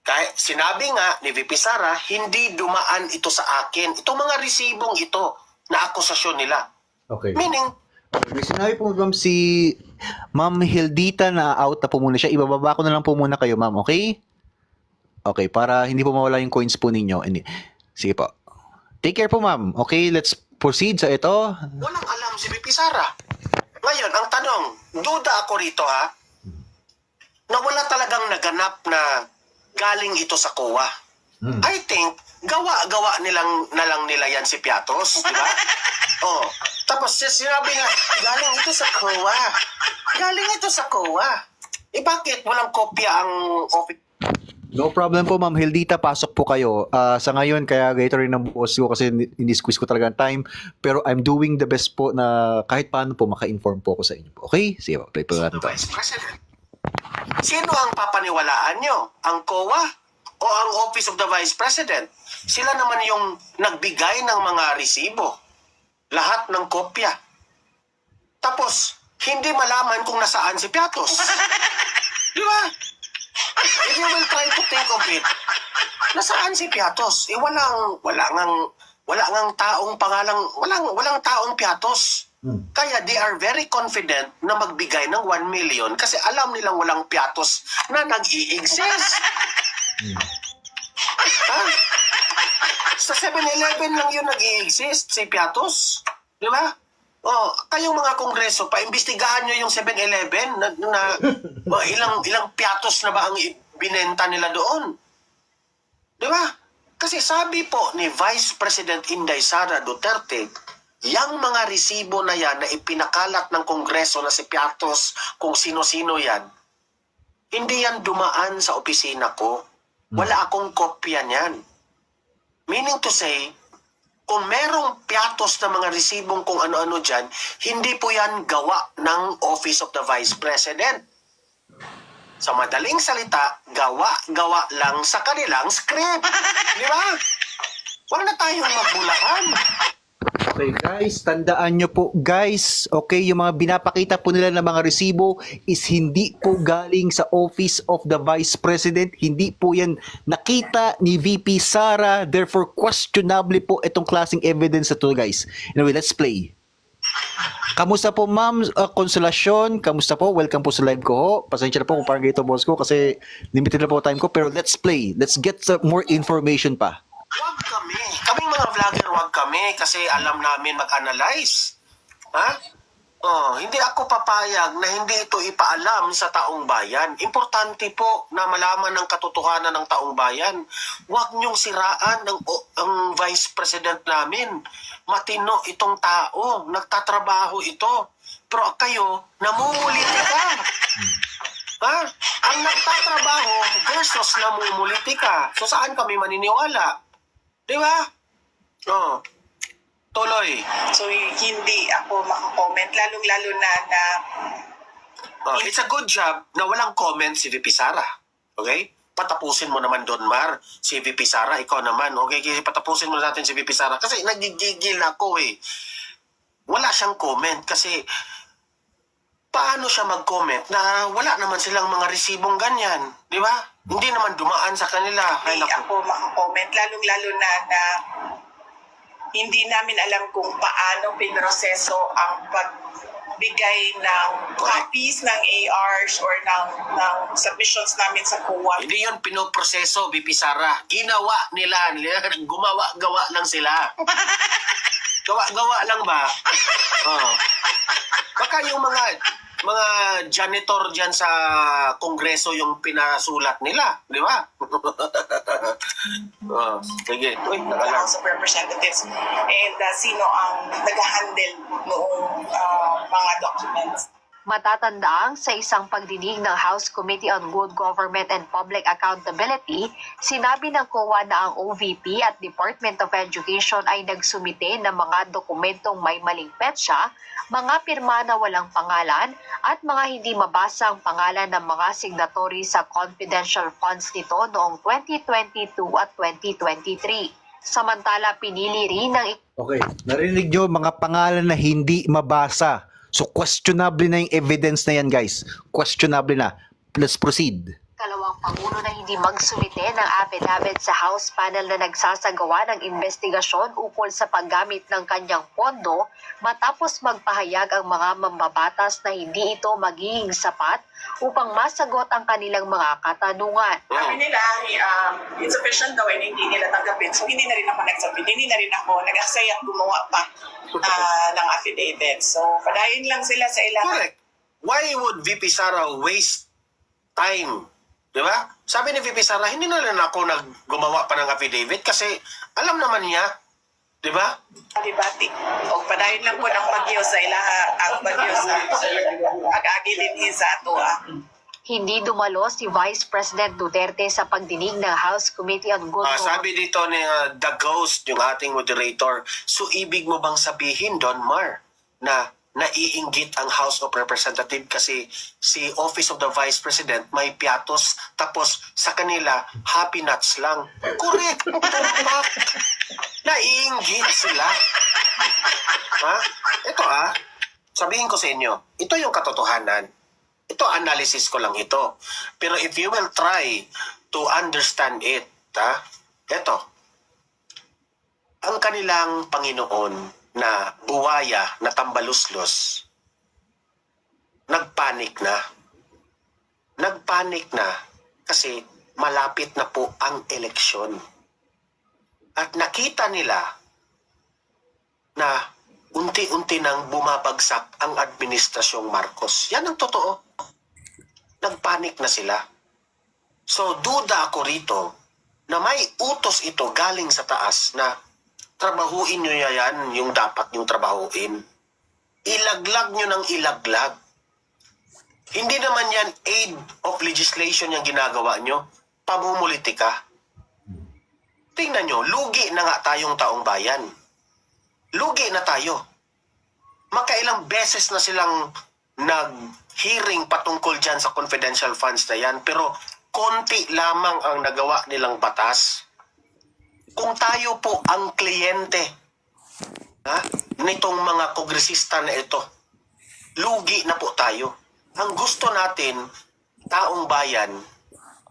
G: Kahit sinabi nga ni VP Sara, hindi dumaan ito sa akin. Itong mga resibong ito na akusasyon nila.
A: Okay.
G: Meaning,
A: May sinabi po ma'am si Ma'am Hildita na out na po muna siya. Ibababa ko na lang po muna kayo ma'am, okay? Okay, para hindi po mawala yung coins po ninyo. Sige po. Take care po ma'am. Okay, let's proceed sa ito.
G: walang alam si VP Sara. Ngayon, ang tanong, duda ako rito ha, na wala talagang naganap na galing ito sa COA. I think, gawa-gawa na lang nila yan si Piatos, di ba? Oh, tapos sinabi nga, galing ito sa COA. Galing ito sa COA. Bakit walang kopya ang office?
A: No problem po ma'am Hildita, pasok po kayo. Sa ngayon, kaya ganito rin ang boss ko kasi in-squeeze ko talaga ang time. Pero I'm doing the best po na kahit paano po maka-inform po ako sa inyo. Okay? Sige po, play po natin to.
G: Vice President. Sino ang papaniwalaan nyo? Ang COA o ang Office of the Vice President? Sila naman yung nagbigay ng mga resibo. Lahat ng kopya. Tapos, hindi malaman kung nasaan si Piatos. Di ba? If you will try to think of it, nasaan si Piatos? Wala ngang taong pangalang, walang taong Piatos. Kaya they are very confident na magbigay ng 1 million kasi alam nilang walang Piatos na nag-i-exist. Ha? Sa 7-Eleven lang yun nag-i-exist, si Piatos. Di ba? Oh, kayong mga kongreso, paimbestigahan nyo yung 7-Eleven na ilang Piatos na ba ang binenta nila doon. Di ba? Kasi sabi po ni Vice President Inday Sara Duterte, yung mga resibo na yan na ipinakalat ng kongreso na si Piatos, kung sino-sino yan, hindi yan dumaan sa opisina ko. Wala akong kopya niyan. Meaning to say, kung merong piatos na mga resibong kung ano-ano dyan, hindi po yan gawa ng Office of the Vice President. Sa madaling salita, gawa lang sa kanilang script. Di ba? Huwag na tayong magbulakan.
A: Okay guys, tandaan nyo po guys, okay, yung mga binapakita po nila ng mga resibo is hindi po galing sa Office of the Vice President, hindi po yan nakita ni VP Sara, therefore questionable po itong klaseng evidence na to guys. Anyway, let's play. Kamusta po ma'am Consolacion? Kamusta po? Welcome po sa live ko ho. Pasensya na po kung parang ganito boss ko kasi limited na po time ko, pero let's play. Let's get more information pa.
G: Huwag kami. Kaming mga vlogger, huwag kami kasi alam namin mag-analyze. Ha? Oh, hindi ako papayag na hindi ito ipaalam sa taong bayan. Importante po na malaman ng katotohanan ng taong bayan. Huwag niyong siraan ang Vice President namin. Matino itong tao. Nagtatrabaho ito. Pero kayo, namumuliti ka. Ha? Ang nagtatrabaho versus namumuliti ka. So saan kami maniniwala? Di ba? Oh. Tuloy.
P: So, hindi ako makakomment, lalong-lalo na
G: It's a good job na walang comment si VP Sara. Okay? Patapusin mo naman, Don Mar. Si VP Sara, ikaw naman. Okay? Patapusin mo natin si VP Sara. Kasi nagigigil ako eh. Wala siyang comment kasi paano siya mag-comment na wala naman silang mga resibong ganyan. Di ba? Hindi naman dumaan sa kanila.
P: hindi ako makakomment, lalong-lalo na hindi namin alam kung paano pinroseso ang pagbigay ng copies ng ARs or ng submissions namin sa COA.
G: Hindi yun pinoproseso, VP Sara. Ginawa nila. Gumawa-gawa lang sila. Gawa-gawa lang ba? Oh. Baka yung mga janitor dyan sa Kongreso yung pinasulat nila, di ba? Sige. Uy,
P: House of Representatives and sino ang nag-handle noong mga documents.
N: Matatandaang sa isang pagdinig ng House Committee on Good Government and Public Accountability, sinabi ng COA na ang OVP at Department of Education ay nagsumite ng mga dokumentong may maling petsa, mga pirma na walang pangalan, at mga hindi mabasang pangalan ng mga signatory sa confidential funds nito noong 2022 at 2023. Samantala, pinili rin ng...
A: Okay, narinig nyo mga pangalan na hindi mabasa. So questionable na yung evidence na yan guys. Questionable na. Let's proceed.
N: Kalawang Pangulo na hindi magsumite ng affidavit sa House panel na nagsasagawa ng investigasyon ukol sa paggamit ng kanyang pondo matapos magpahayag ang mga mambabatas na hindi ito magiging sapat upang masagot ang kanilang mga katanungan.
P: Sabi nila, insufficient daw and hindi nila tanggapin. So hindi na rin ako nagsabit. Hindi na rin ako nag-aksaya at gumawa pa ng affidavit. So padayin lang sila sa ilang...
G: Correct. Why would VP Sara waste time? Di ba? Sabi ni VP Sara, hindi na rin ako gumawa pa ng affidavit kasi alam naman niya. Di ba?
P: Dibati. O padayon lang po ng bagyo sa ilaha ang bagyo sa ag-agi din sa ato.
N: Hindi dumalo si Vice President Duterte sa pagdinig ng House Committee on Good Government.
G: Sabi dito ni The Ghost, yung ating moderator, so ibig mo bang sabihin, Don Mar, na naiinggit ang House of Representatives kasi si Office of the Vice President may piatos tapos sa kanila happy nuts lang. Correct! Tumpak! Naiinggit sila. Ha? Ito sabihin ko sa inyo, ito yung katotohanan. Ito, analysis ko lang ito. Pero if you will try to understand it, ito, ang kanilang Panginoon na buwaya na tambaluslos, nagpanik na. Nagpanik na kasi malapit na po ang eleksyon. At nakita nila na unti-unti nang bumabagsak ang administrasyong Marcos. Yan ang totoo. Nagpanik na sila. So, duda ako rito na may utos ito galing sa taas na trabahuin nyo yan yung dapat nyo trabahuin. Ilaglag nyo ng ilaglag. Hindi naman yan aid of legislation yung ginagawa nyo. Pamumulitika. Tingnan nyo, lugi na nga tayong taong bayan. lugi na tayo. Makailang beses na silang nag-hearing patungkol dyan sa confidential funds na yan, pero konti lamang ang nagawa nilang batas. Kung tayo po ang kliyente nitong mga kongresista na ito, lugi na po tayo. Ang gusto natin, taong bayan,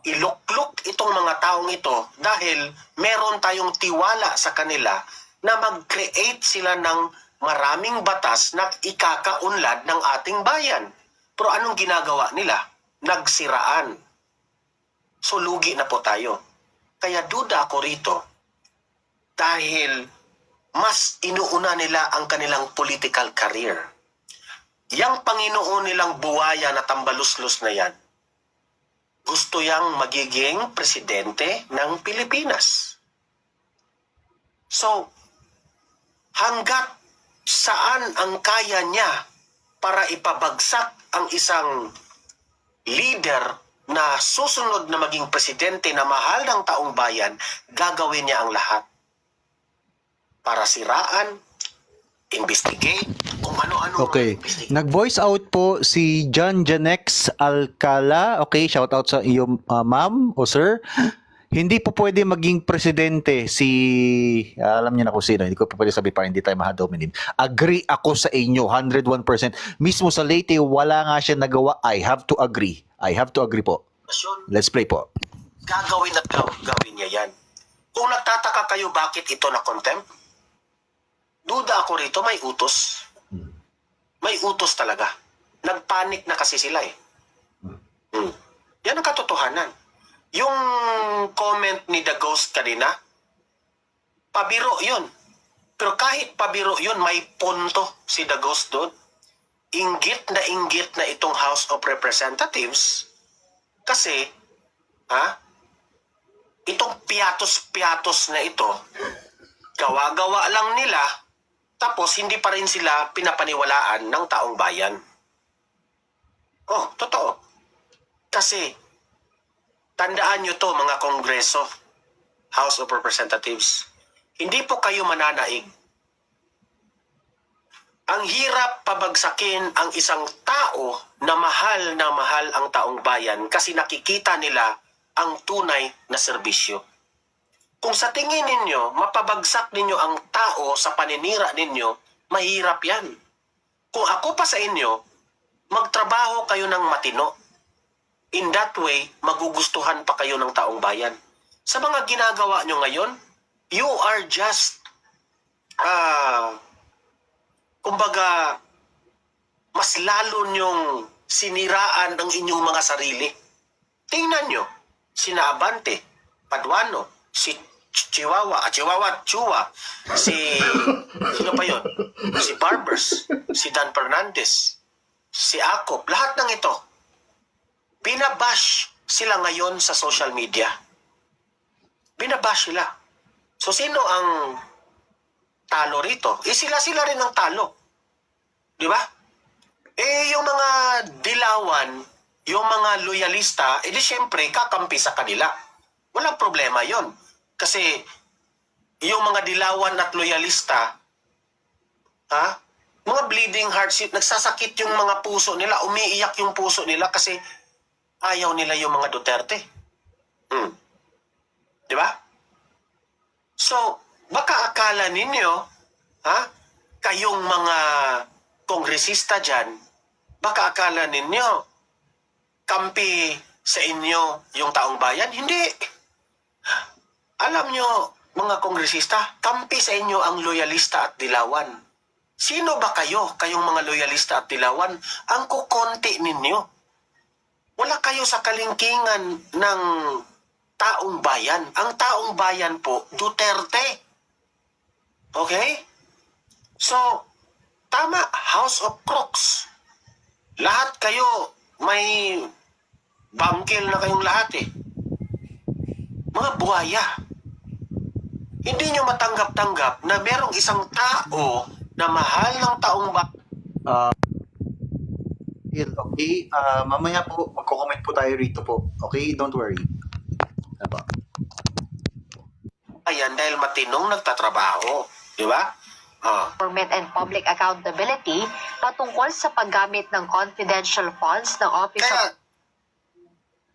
G: iluklok itong mga taong ito dahil meron tayong tiwala sa kanila na mag-create sila ng maraming batas na ikakaunlad ng ating bayan. Pero anong ginagawa nila? Nagsiraan. So lugi na po tayo. Kaya duda ako rito dahil mas inuuna nila ang kanilang political career. Yang Panginoon nilang buwaya na tambaluslos na yan, gusto yang magiging presidente ng Pilipinas. So, hanggat saan ang kaya niya para ipabagsak ang isang leader na susunod na maging presidente na mahal ng taong bayan, gagawin niya ang lahat. Para siraan, investigate, kung ano-ano.
A: Okay. Nag-voice out po si John Janex Alcala. Okay, shout out sa iyo, ma'am o sir. Hindi po pwede maging presidente si, alam niyo na kung sino, hindi ko po pwede sabihin para hindi tayo mahadominin. Agree ako sa inyo, 101%. Mismo sa Leyte, wala nga siya nagawa. I have to agree. I have to agree po. Let's play po.
G: Gagawin at gawin niya yan. Kung nagtataka kayo bakit ito na contempt, duda ako rito, may utos. May utos talaga. Nagpanik na kasi sila eh. Yan ang katotohanan. Yung comment ni The Ghost kanina, pabiro yun. Pero kahit pabiro yun, may punto si The Ghost doon. Inggit na itong House of Representatives kasi, itong piatos-piatos na ito, gawa-gawa lang nila, tapos hindi pa rin sila pinapaniwalaan ng taong bayan. Oh, totoo. Kasi, tandaan nyo to mga Kongreso, House of Representatives, hindi po kayo mananaig. Ang hirap pabagsakin ang isang tao na mahal ang taong bayan kasi nakikita nila ang tunay na serbisyo. Kung sa tingin ninyo, mapabagsak ninyo ang tao sa paninira ninyo, mahirap yan. Kung ako pa sa inyo, magtrabaho kayo ng matino. In that way, magugustuhan pa kayo ng taong bayan. Sa mga ginagawa nyo ngayon, you are just, kumbaga, mas lalo nyong siniraan ang inyong mga sarili. Tingnan nyo, sina Abante, Paduano, si Chua, sino pa yun? Si Barbers, si Dan Fernandez, si Acop, lahat ng ito, binabash sila ngayon sa social media. Binabash sila. So sino ang talo rito? Sila rin ang talo. Di ba? Yung mga dilawan, yung mga loyalista, di syempre kakampi sa kanila. Walang problema yon. Kasi yung mga dilawan at loyalista, mga bleeding hearts, nagsasakit yung mga puso nila, umiiyak yung puso nila kasi ayaw nila yung mga Duterte. Di ba? So, baka akala ninyo, kayong mga kongresista dyan, baka akala ninyo, kampi sa inyo yung taong bayan? Hindi. Alam nyo, mga kongresista, kampi sa inyo ang loyalista at dilawan. Sino ba kayo, kayong mga loyalista at dilawan? Ang kukonti ninyo. Wala kayo sa kalingkingan ng taong bayan. Ang taong bayan po, Duterte. Okay? So, tama, House of Crooks. Lahat kayo, may bangkil na kayong lahat eh. Mga buhaya. Hindi nyo matanggap-tanggap na merong isang tao na mahal ng taong
A: Okay, mamaya po, magko-comment po tayo rito po. Okay, don't worry.
G: Ayan, dahil matinong nagtatrabaho. Di ba?
N: Government and Public Accountability patungkol sa paggamit ng confidential funds ng Office
G: Kaya,
N: of...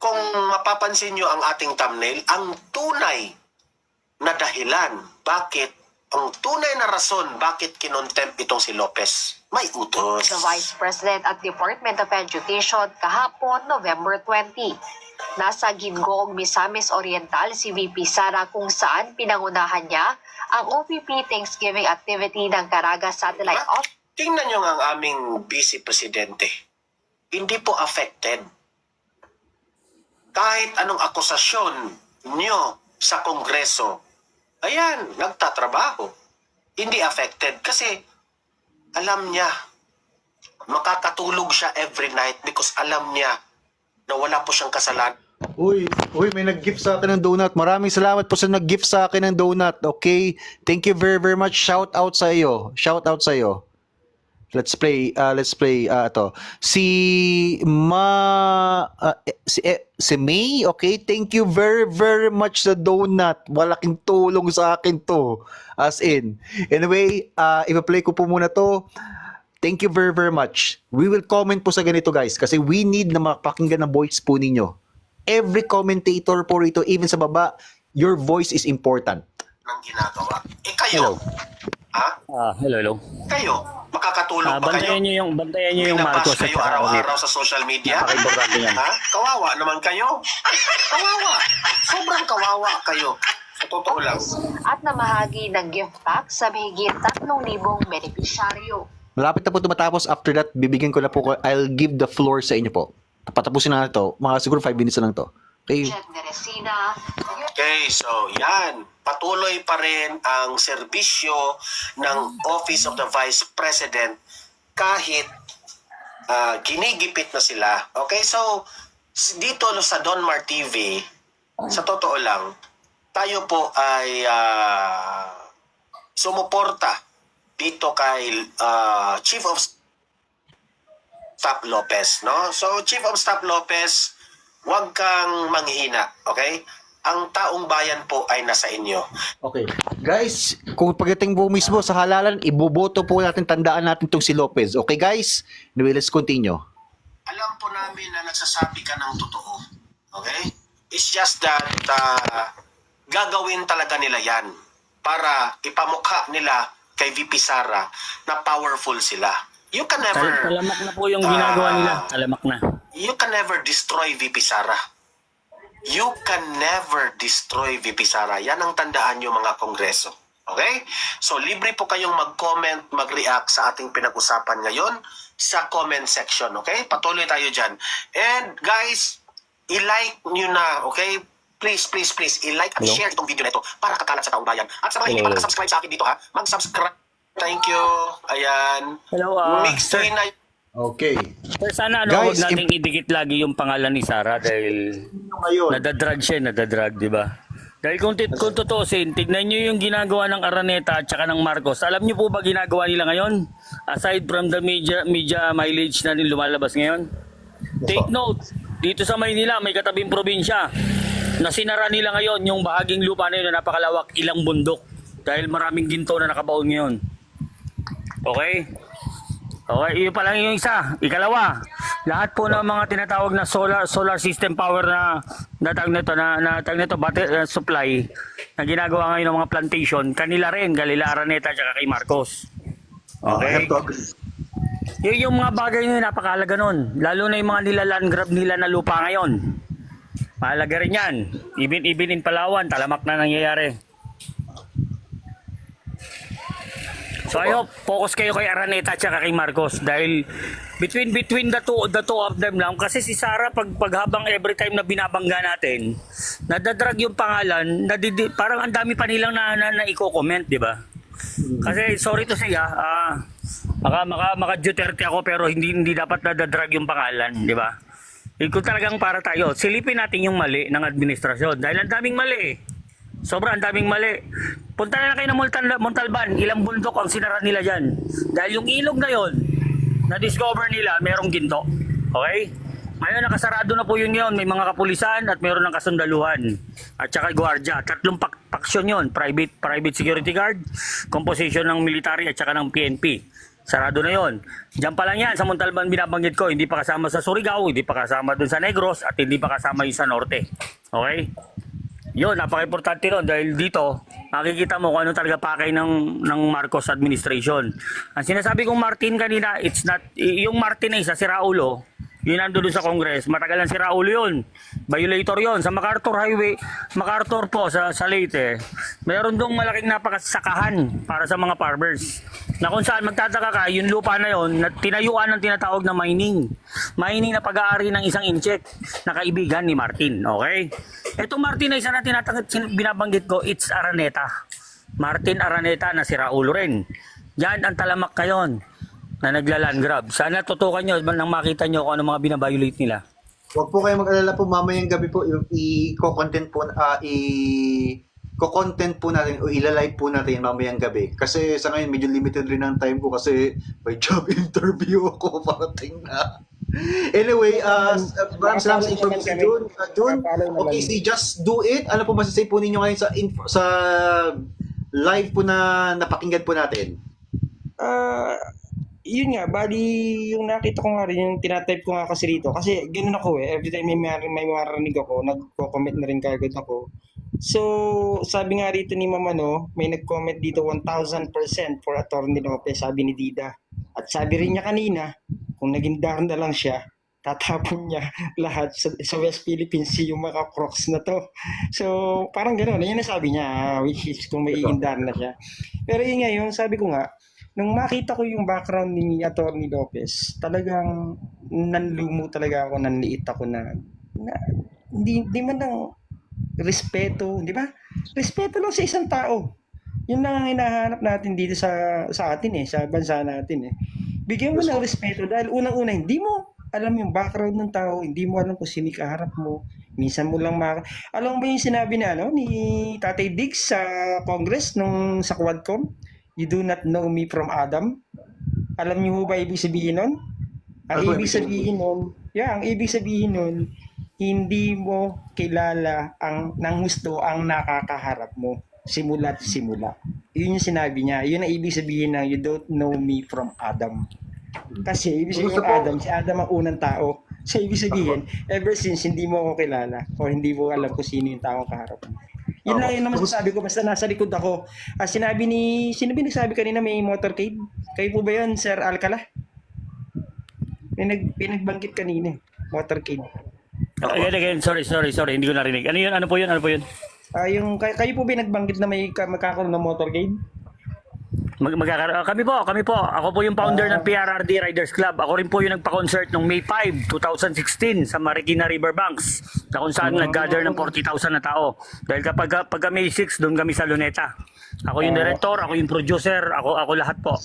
G: kung mapapansin nyo ang ating thumbnail, ang tunay na dahilan, ang tunay na rason bakit kinontempt itong si Lopez, may utos.
N: The Vice President at Department of Education kahapon, November 20. Nasa Gingoong, Misamis Oriental si VP Sara kung saan pinangunahan niya ang OPP Thanksgiving activity ng Caraga Satellite Office.
G: Tingnan nyo nga ang aming Vice Presidente. Hindi po affected. Kahit anong akusasyon nyo sa Kongreso, ayan, nagtatrabaho. Hindi affected kasi alam niya, makakatulog siya every night because alam niya na wala po siyang kasalanan.
A: Uy, may nag-gift sa akin ng donut. Maraming salamat po sa nag-gift sa akin ng donut. Okay? Thank you very, very much. Shout out sa iyo. Shout out sa iyo. Let's play ito. Si May, okay? Thank you very, very much sa donut. Malaking tulong sa akin to. As in. Anyway, ipa-play ko po muna to. Thank you very, very much. We will comment po sa ganito, guys, kasi we need na mapakinggan ng voice po ninyo. Every commentator po rito, even sa baba, your voice is important.
G: Ng ginagawa. Kayo.
Q: Hello. Hello.
G: Kayo, makakatulog ba kayo?
Q: Bantayan niyo yung
G: Binabash
Q: Marcos at
G: kayo
Q: saka
G: araw-araw sa social media?
Q: Napaka-importante yan.
G: Kawawa naman kayo. Kawawa. Sobrang kawawa kayo. Sa totoo lang.
N: At namahagi ng gift pack sa mahigit 3,000 benepisyaryo.
A: Malapit na po tumatapos. After that, bibigyan ko na po. I'll give the floor sa inyo po. Patapusin na ito. Mga siguro 5 minutes na lang to. Okay.
G: Okay, so yan. Patuloy pa rin ang serbisyo ng Office of the Vice President kahit ginigipit na sila. Okay, so dito sa Donmar TV, sa totoo lang, tayo po ay sumuporta dito kay Chief of Staff Lopez, no? So Chief of Staff Lopez, huwag kang manghina, okay? Ang taong bayan po ay nasa inyo.
A: Okay. Guys, kung pagdating po mismo sa halalan, iboboto po natin, tandaan natin itong si Lopez. Okay, guys? Anyway, let's continue.
G: Alam po namin na nagsasabi ka ng totoo. Okay? It's just that gagawin talaga nila yan para ipamukha nila kay VP Sara na powerful sila. You can never...
Q: Talamak na po yung ginagawa nila. Talamak na.
G: You can never destroy VP Sara. You can never destroy VP Sara. Yan ang tandaan nyo mga kongreso. Okay? So, libre po kayong mag-comment, mag-react sa ating pinag-usapan ngayon sa comment section. Okay? Patuloy tayo dyan. And guys, i-like nyo na. Okay? Please, please, please, i-like at share itong video na ito para kakalat sa taong bayan. At sa mga hindi pa nakasubscribe sa akin dito, mag-subscribe. Thank you. Ayan.
Q: Hello,
G: Mixed
Q: sir.
G: na.
A: Okay.
Q: Sir, sana
A: Guys,
Q: huwag nating idikit lagi yung pangalan ni Sara dahil nadadrag siya, nadadrag, di ba? Dahil kung tutuusin, tignan nyo yung ginagawa ng Araneta at saka ng Marcos. Alam nyo po ba ginagawa nila ngayon? Aside from the media mileage na lumalabas ngayon? Take note, dito sa Maynila, may katabing probinsya na sinara nila ngayon yung bahaging lupa na yun na napakalawak, ilang bundok. Dahil maraming ginto na nakabaon ngayon. Okay? Okay, yun pa lang yung isa. Ikalawa, lahat po ng mga tinatawag na solar system power na supply na ginagawa ngayon ng mga plantation, kanila rin, Galila Araneta at kay Marcos. Okay? Yung mga bagay nyo, napakahalaga nun. Lalo na yung mga land grab nila na lupa ngayon. Mahalaga rin yan. Even in Palawan, talamak na nangyayari. So I hope focus kayo kay Araneta at kay Marcos dahil between the two of them lang kasi si Sara paghabang every time na binabangga natin nadadrag yung pangalan parang ang dami pa nilang na i-comment, di ba? Kasi sorry to say maka Duterte ako pero hindi dapat nadadrag yung pangalan, di ba? Kung talagang para tayo, silipin natin yung mali ng administrasyon dahil ang daming mali eh. Sobrang daming mali. Punta na kayo ng Montalban, ilang bundok ang sinara nila dyan. Dahil yung ilog na yon, na-discover nila, merong ginto. Okay? Ngayon, nakasarado na po yun ngayon. May mga kapulisan at meron ng kasundaluhan. At saka gwardiya. 3 action yon, private security guard, composition ng military at saka ng PNP. Sarado na yon. Diyan pa lang yan, sa Montalban binabanggit ko, hindi pa kasama sa Surigao, hindi pa kasama dun sa Negros, at hindi pa kasama yung sa Norte. Okay? Yun, napaka-importante nun dahil dito, makikita mo kung ano talaga pakay ng Marcos administration. Ang sinasabi kong Martin kanina, it's not, yung Martin na isa, si Raulo, yun nandun sa Congress, matagal lang si Raulo yun. Violator yun. Sa MacArthur Highway, MacArthur po sa Leyte, mayroon dong malaking napakasakahan para sa mga farmers. Na kung saan magtataka ka, yung lupa na yun, tinayuan ng tinatawag na mining. Mining na pag-aari ng isang incheck na kaibigan ni Martin. Okay? Itong Martin na isa na binabanggit ko, it's Araneta. Martin Araneta na si Raulo rin. Yan ang talamak kayon na nagla-land grab. Sana tutukan nyo nang makita nyo kung ano mga binabiolate nila.
A: Huwag po kayo mag-alala po, mamayang gabi po, i-content po natin o ilalive po natin mamayang gabi. Kasi sa ngayon, medyo limited rin ang time ko kasi may job interview ako parating na. Anyway, maraming salamat sa information, Jun. Okay, si Just Do It. Ano po masasay po ninyo ngayon sa live po na napakinggan po natin?
K: Yun nga, bali yung nakita ko nga rin, yung tinatype ko nga kasi rito. Kasi ganun ako every time may marinig ako, nagko-comment na rin kagad ako. So, sabi nga rito ni Mama, may nag-comment dito 1,000% for Atty. Lopez, sabi ni Dida. At sabi rin niya kanina, kung naging darn na lang siya, tatapon niya lahat sa West Philippines Sea yung mga crocs na to. So, parang gano'n, yun ang sabi niya, which is kung may darn na siya. Pero yun nga, yung sabi ko nga, nung makita ko yung background ni Atty. Lopez, talagang nanlumo talaga ako, nanliit ako na hindi man lang respeto, di ba? Respeto lang sa isang tao. Yun lang ang hinahanap natin dito sa atin sa bansa natin Bigyan mo ng respeto dahil unang-una hindi mo alam yung background ng tao, hindi mo alam kung sino kaharap mo. Minsan mo lang alam mo ba yung sinabi ni Tatay Diggs sa Congress sa Quadcom? You do not know me from Adam. Alam niyo ba ibig sabihin nun? Ang ibig sabihin nun, hindi mo kilala ng gusto ang nakakaharap mo. Simula't simula. Yun yung sinabi niya. Yun ang ibig sabihin ng you don't know me from Adam. Kasi ibig sabihin Adam, si Adam ang unang tao. So ibig sabihin, ever since hindi mo ako kilala o hindi mo alam kung sino yung taong kaharap mo. Yun lang yun naman sabi ko, basta nasa likod ako. Sino ba nagsabi kanina may motorcade? Kayo po ba yun, Sir Alcala? Pinagbanggit kanina, motorcade.
Q: Again, sorry, hindi ko narinig. Ano po yun?
K: Kayo po ba nagbanggit na may magkakaroon ng motorcade?
Q: Kami po. Ako po yung founder ng PRRD Riders Club. Ako rin po yung nagpa-concert noong May 5, 2016 sa Marikina Riverbanks na kung saan nag-gather ng 40,000 na tao. Dahil kapag May 6, doon kami sa Luneta. Ako yung director, ako yung producer, ako lahat po.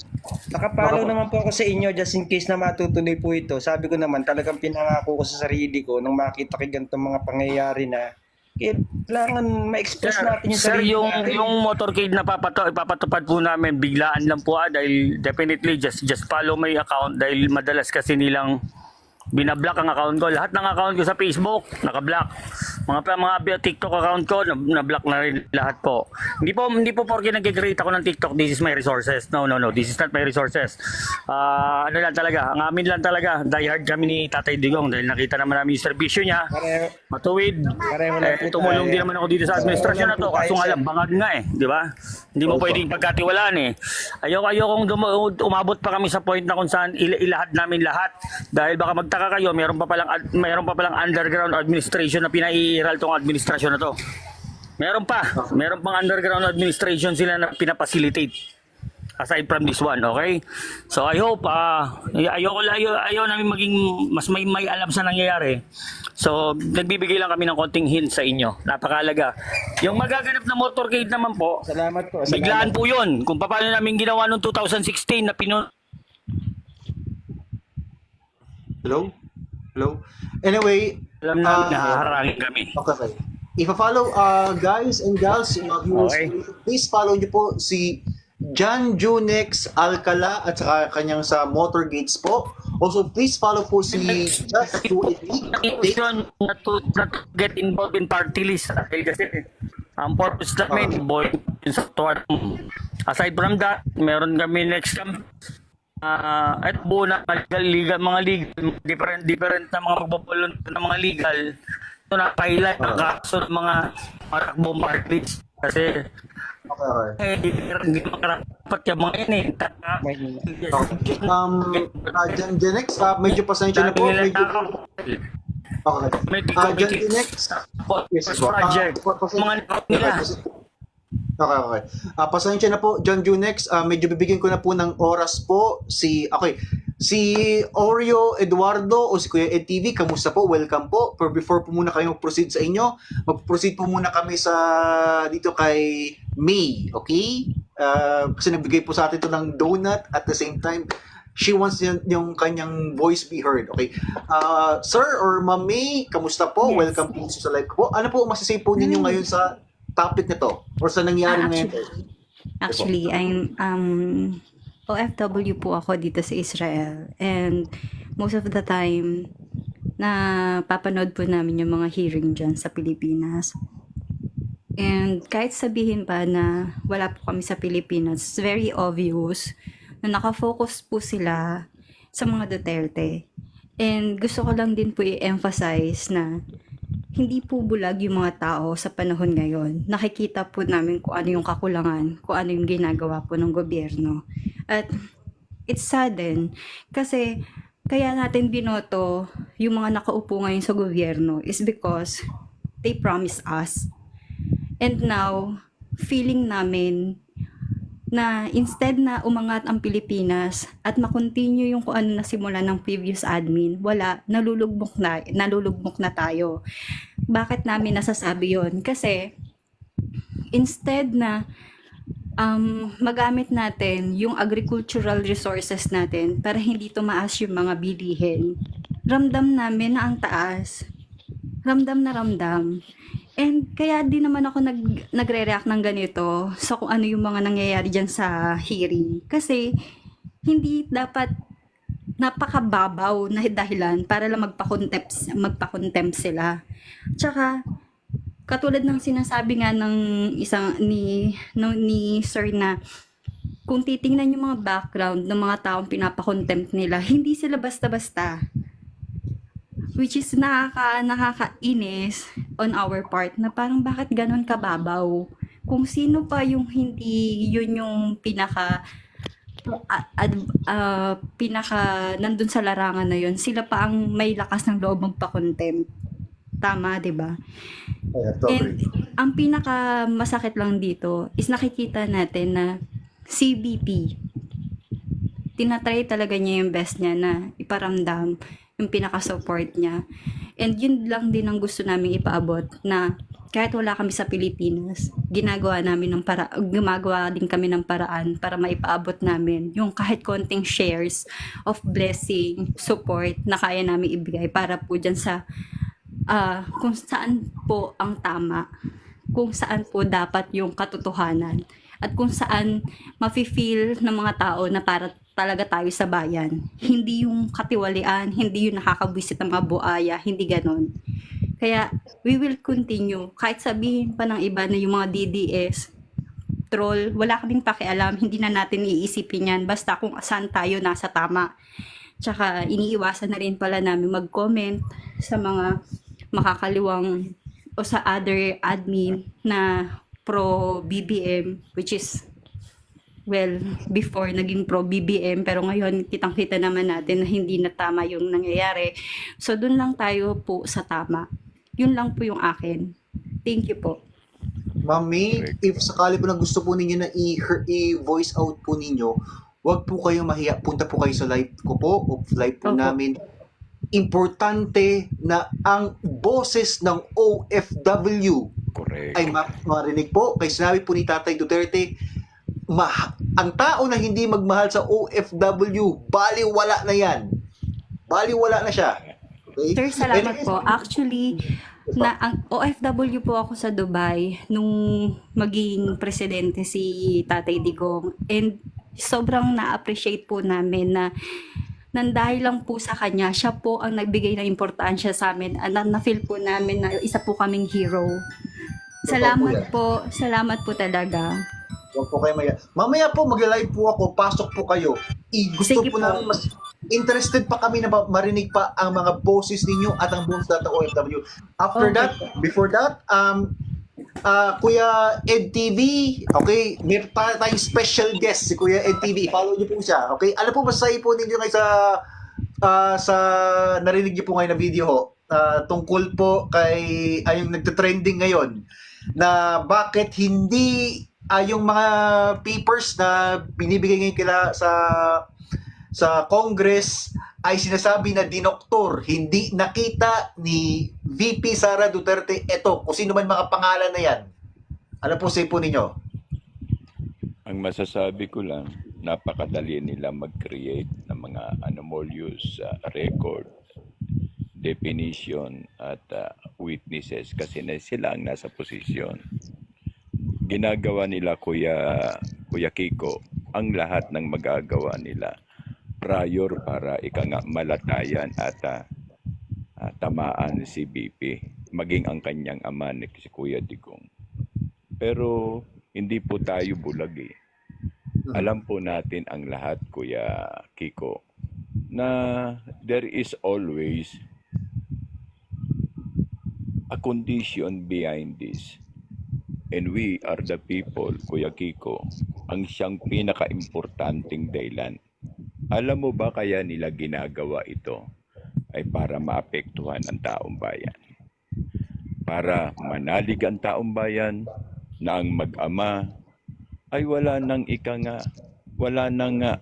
K: Nakapalo naman po ako sa inyo just in case na matutuloy po ito. Sabi ko naman, talagang pinangako ko sa sarili ko nung makita ko ganitong mga pangyayari na kailangan ma-express natin yung sarili natin.
Q: Sir, yung motorcade na ipapatupad po namin, biglaan lang po dahil definitely just follow my account dahil madalas kasi nilang binablock ang account ko. Lahat ng account ko sa Facebook, nakablock. Mga TikTok account ko, na-block na rin lahat po. Hindi po porque nag-create ako ng TikTok, this is my resources. No. This is not my resources. Ano lang talaga, ang amin lang talaga, diehard kami ni Tatay Digong dahil nakita naman namin yung serbisyo niya. Matuwid. Tumulong din naman ako dito sa administrasyon na to. Kaso nga lang, bangag nga di ba? Hindi mo pwedeng pagkatiwalaan Ayokong umabot pa kami sa point na kung saan ilahad namin lahat. Dahil baka magtaka kayo, mayroon pa palang underground administration na pinaiiral tong administrasyon na to. Meron pang underground administration sila na pinapacilitate. Aside from this one, okay? So I hope, ayaw namin maging mas may alam sa nangyayari. So nagbibigay lang kami ng konting hint sa inyo. Napakalaga. Yung magaganap na motorcade naman po,
K: salamat po.
Q: Biglaan po yun. Kung paano namin ginawa noong 2016 na
A: Hello? Anyway,
Q: alam namin nahaharangin kami.
A: Okay. Ipa-follow, guys and gals, viewers, please follow niyo po si John Junex Alcala at saka kanyang sa Motor Gates po. Also, please follow po si Just 288.
Q: Not to get involved in party list. Kasi Ang purpose namin, sa tuwan. Aside from that, meron kami next at buo na mga legal, different na mga pagpapulong ng mga legal. Ito na-highlight ang kaso ng mga takbong parties. Kasi hindi makarapat yung mga yan eh.
A: Genex, medyo pasensya na po.
Q: Dami nilang tao.
A: Okay. Genex, yes,
Q: project. Mga nakap nila.
A: Okay. Pasensya na po, John Junex. Medyo bibigyan ko na po ng oras po si Oreo Eduardo o si Kuya Ed TV. Kamusta po? Welcome po. Pero before po muna kayo mag-proceed sa inyo, mag-proceed po muna kami sa dito kay May. Okay? Kasi nagbigay po sa atin ito ng donut at the same time she wants yung kanyang voice be heard. Okay. Sir or Ma'am May, kamusta po?
R: Yes.
A: Welcome po sa live ko po. Ano po masasay po ninyo ngayon sa topic nito or sa nangyari ngayon?
R: Actually, I'm OFW po ako dito sa Israel, and most of the time na papanood po namin yung mga hearing dyan sa Pilipinas. And kahit sabihin pa na wala po kami sa Pilipinas, it's very obvious na nakafocus po sila sa mga Duterte. And gusto ko lang din po i-emphasize na hindi po bulag yung mga tao sa panahon ngayon. Nakikita po namin kung ano yung kakulangan, kung ano yung ginagawa po ng gobyerno. At it's sadden kasi kaya natin binoto yung mga nakaupo ngayon sa gobyerno is because they promised us. And now, feeling namin na instead na umangat ang Pilipinas at makontinue yung kung ano nasimula ng previous admin, wala, nalulugmok na tayo. Bakit namin nasasabi yon? Kasi instead na magamit natin yung agricultural resources natin para hindi tumaas yung mga bilihin, ramdam namin na ang taas. Ramdam na ramdam. And kaya din naman ako nagre-react ng ganito sa kung ano yung mga nangyayari dyan sa hearing. Kasi hindi dapat napakababaw na dahilan para lang magpa-contempt sila. Tsaka, katulad ng sinasabi nga ng ni Sir na kung titingnan yung mga background ng mga taong pinapa-contempt nila, hindi sila basta-basta. Which is nakakainis on our part na parang bakit ganon kababaw. Kung sino pa yung hindi yun yung pinaka nandun sa larangan na yun, sila pa ang may lakas ng loob magpa-contempt. Tama, 'di ba? And ang pinaka masakit lang dito is nakikita natin na CBP tinatry talaga niya yung best niya na iparamdam yung pinaka-support niya. And yun lang din ang gusto namin ipaabot na kahit wala kami sa Pilipinas, gumagawa din kami ng paraan para maipaabot namin yung kahit konting shares of blessing, support na kaya namin ibigay para po dyan sa kung saan po ang tama, kung saan po dapat yung katotohanan, at kung saan mafe-feel ng mga tao na para talaga tayo sa bayan. Hindi yung katiwalian, hindi yung nakakabwisit ng mga buaya, hindi ganon. Kaya, we will continue. Kahit sabihin pa ng iba na yung mga DDS, troll, wala kaming pakialam, hindi na natin iisipin yan, basta kung saan tayo nasa tama. Tsaka, iniiwasan na rin pala namin mag-comment sa mga makakaliwang o sa other admin na pro-BBM, which is well, before naging pro-BBM, pero ngayon kitang-kita naman natin na hindi na tama yung nangyayari. So, dun lang tayo po sa tama. Yun lang po yung akin. Thank you po.
A: Ma'am May, if sakali po na gusto po ninyo na i-voice out po ninyo, wag po kayo mahiya. Punta po kayo sa live ko po, o live po namin. Importante na ang boses ng OFW ay marinig po. Kaya sinabi po ni Tatay Duterte, ang tao na hindi magmahal sa OFW, baliwala na yan. Baliwala na siya. Okay?
R: Sir, salamat po. Actually, ang OFW po ako sa Dubai nung maging presidente si Tatay Digong. And sobrang na-appreciate po namin na nandahil lang po sa kanya, siya po ang nagbigay ng importansya sa amin. Na-feel po namin na isa po kaming hero. Salamat po talaga.
A: Huwag po kayo maya. Mamaya po, magla-live po ako. Pasok po kayo. Gusto
R: Sige
A: po
R: po.
A: namin mas interested pa kami na marinig pa ang mga boses ninyo at ang buong data OFW. After
R: Okay
A: that,
R: po.
A: before that, Kuya Ed TV, okay, may pa tayong special guest si Kuya Ed TV. Follow niyo po siya, okay? Ano po masasabi po ninyo ngayon sa narinig niyo po ngayon na video ho, tungkol po kay yung nagte-trending ngayon na bakit hindi yung mga papers na binibigay ngayon kila sa Congress ay sinasabi na dinoktor, hindi nakita ni VP Sara Duterte ito, kung sino man mga pangalan na yan. Ano po sa po ninyo?
D: Ang masasabi ko lang, napakadali nila mag-create ng mga anomalous record, definition at witnesses kasi na sila ang nasa posisyon. Ginagawa nila Kuya Kiko ang lahat ng magagawa nila prior para malatayan at tamaan si BP, maging ang kanyang ama si Kuya Digong. Pero hindi po tayo bulag eh. Alam po natin ang lahat, Kuya Kiko, na there is always a condition behind this. And we are the people, Kuya Kiko, ang siyang pinaka-importanting dahilan. Alam mo ba kaya nila ginagawa ito ay para maapektuhan ang taong bayan? Para manalig ang taong bayan na ang mag-ama ay wala nang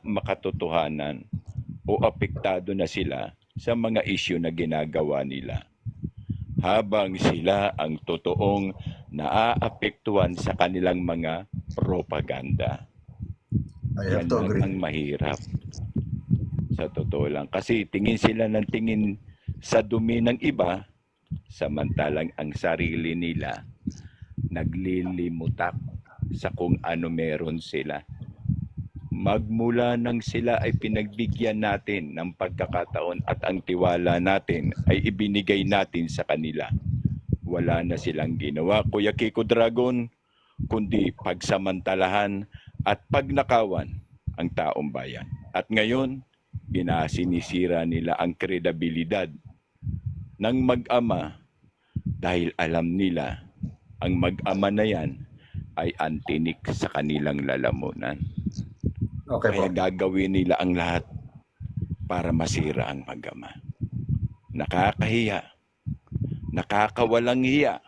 D: makatotohanan o apektado na sila sa mga isyu na ginagawa nila. Habang sila ang totoong naaapektuhan sa kanilang mga propaganda. Yan lang ang mahirap. Sa totoo lang. Kasi tingin sila ng tingin sa dumi ng iba, samantalang ang sarili nila naglilimutak sa kung ano meron sila. Magmula nang sila ay pinagbigyan natin ng pagkakataon at ang tiwala natin ay ibinigay natin sa kanila. Wala na silang ginawa, Kuya Kiko Dragon, kundi pagsamantalahan at pagnakawan ang taong bayan. At ngayon, sinisira nila ang kredibilidad ng mag-ama dahil alam nila ang mag-ama na yan ay antinik sa kanilang lalamunan.
A: Okay,
D: kaya gagawin nila ang lahat para masira ang mag-ama. Nakakahiya, nakakawalang hiya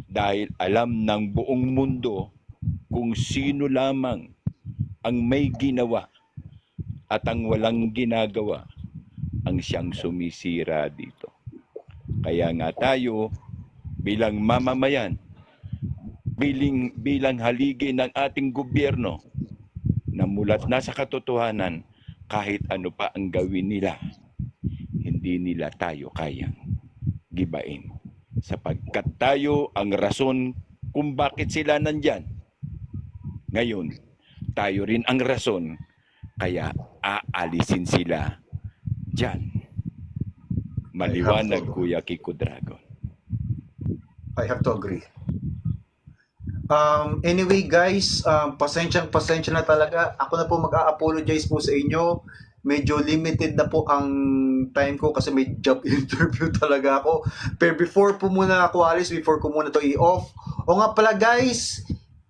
D: dahil alam ng buong mundo kung sino lamang ang may ginawa at ang walang ginagawa ang siyang sumisira dito. Kaya nga tayo bilang mamamayan, bilang haligi ng ating gobyerno na mulat na sa katotohanan, kahit ano pa ang gawin nila, hindi nila tayo kayang gibain. Sapagkat tayo ang rason kung bakit sila nandyan. Ngayon, tayo rin ang rason kaya aalisin sila dyan. Maliwanag, Kuya Kiko Dragon.
A: I have to agree. Anyway guys, pasensya na talaga. Ako na po mag-a-apologize po sa inyo. Medyo limited na po ang time ko kasi may job interview talaga ako. Pero before po muna ako alis, before ko muna to i-off. O nga pala guys,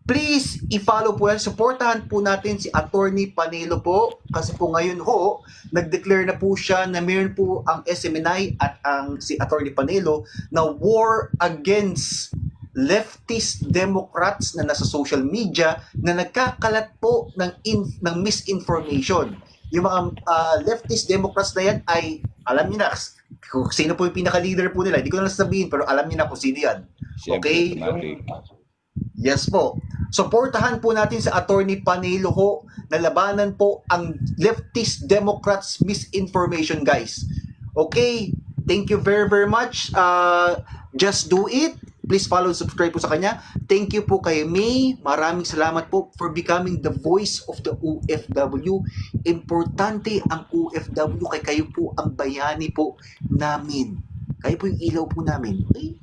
A: please i-follow po yan. Supportahan po natin si Attorney Panelo po. Kasi po ngayon ho, nag-declare na po siya na mayroon po ang SMNI at ang si Attorney Panelo na war against leftist Democrats na nasa social media na nagkakalat po ng misinformation. Yung mga leftist Democrats na yan ay, alam niyo na kung sino po yung pinaka-leader po nila. Hindi ko na sabihin pero alam niyo na kung sino yan. Okay? Yes po. Supportahan po natin sa Attorney Panelo ho na labanan po ang leftist Democrats misinformation guys. Okay? Thank you very very much. Just do it. Please follow and subscribe po sa kanya. Thank you po kay May. Maraming salamat po for becoming the voice of the OFW. Importante ang OFW kay kayo po ang bayani po namin.
S: Kayo po yung ilaw po namin. Okay?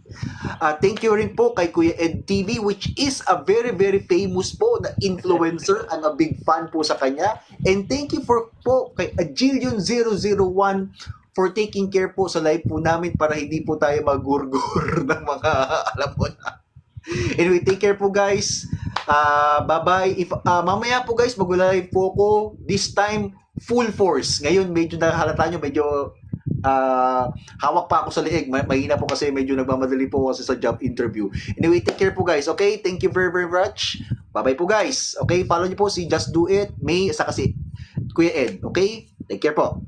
S: Thank you rin po kay Kuya Ed TV, which is a very, very famous po na influencer. I'm a big fan po sa kanya. And thank you po kay Agilion001 for taking care po sa live po namin para hindi po tayo magurgur ng mga alam mo na. Anyway, take care po guys. Bye-bye. If mamaya po guys, mag-live po ako. This time, full force. Ngayon, medyo nahalata nyo, medyo hawak pa ako sa liig. Mahina po kasi medyo nagmamadali po kasi sa job interview. Anyway, take care po guys. Okay? Thank you very, very much. Bye-bye po guys. Okay? Follow nyo po si Just Do It, May, saka si Kuya Ed. Okay? Take care po.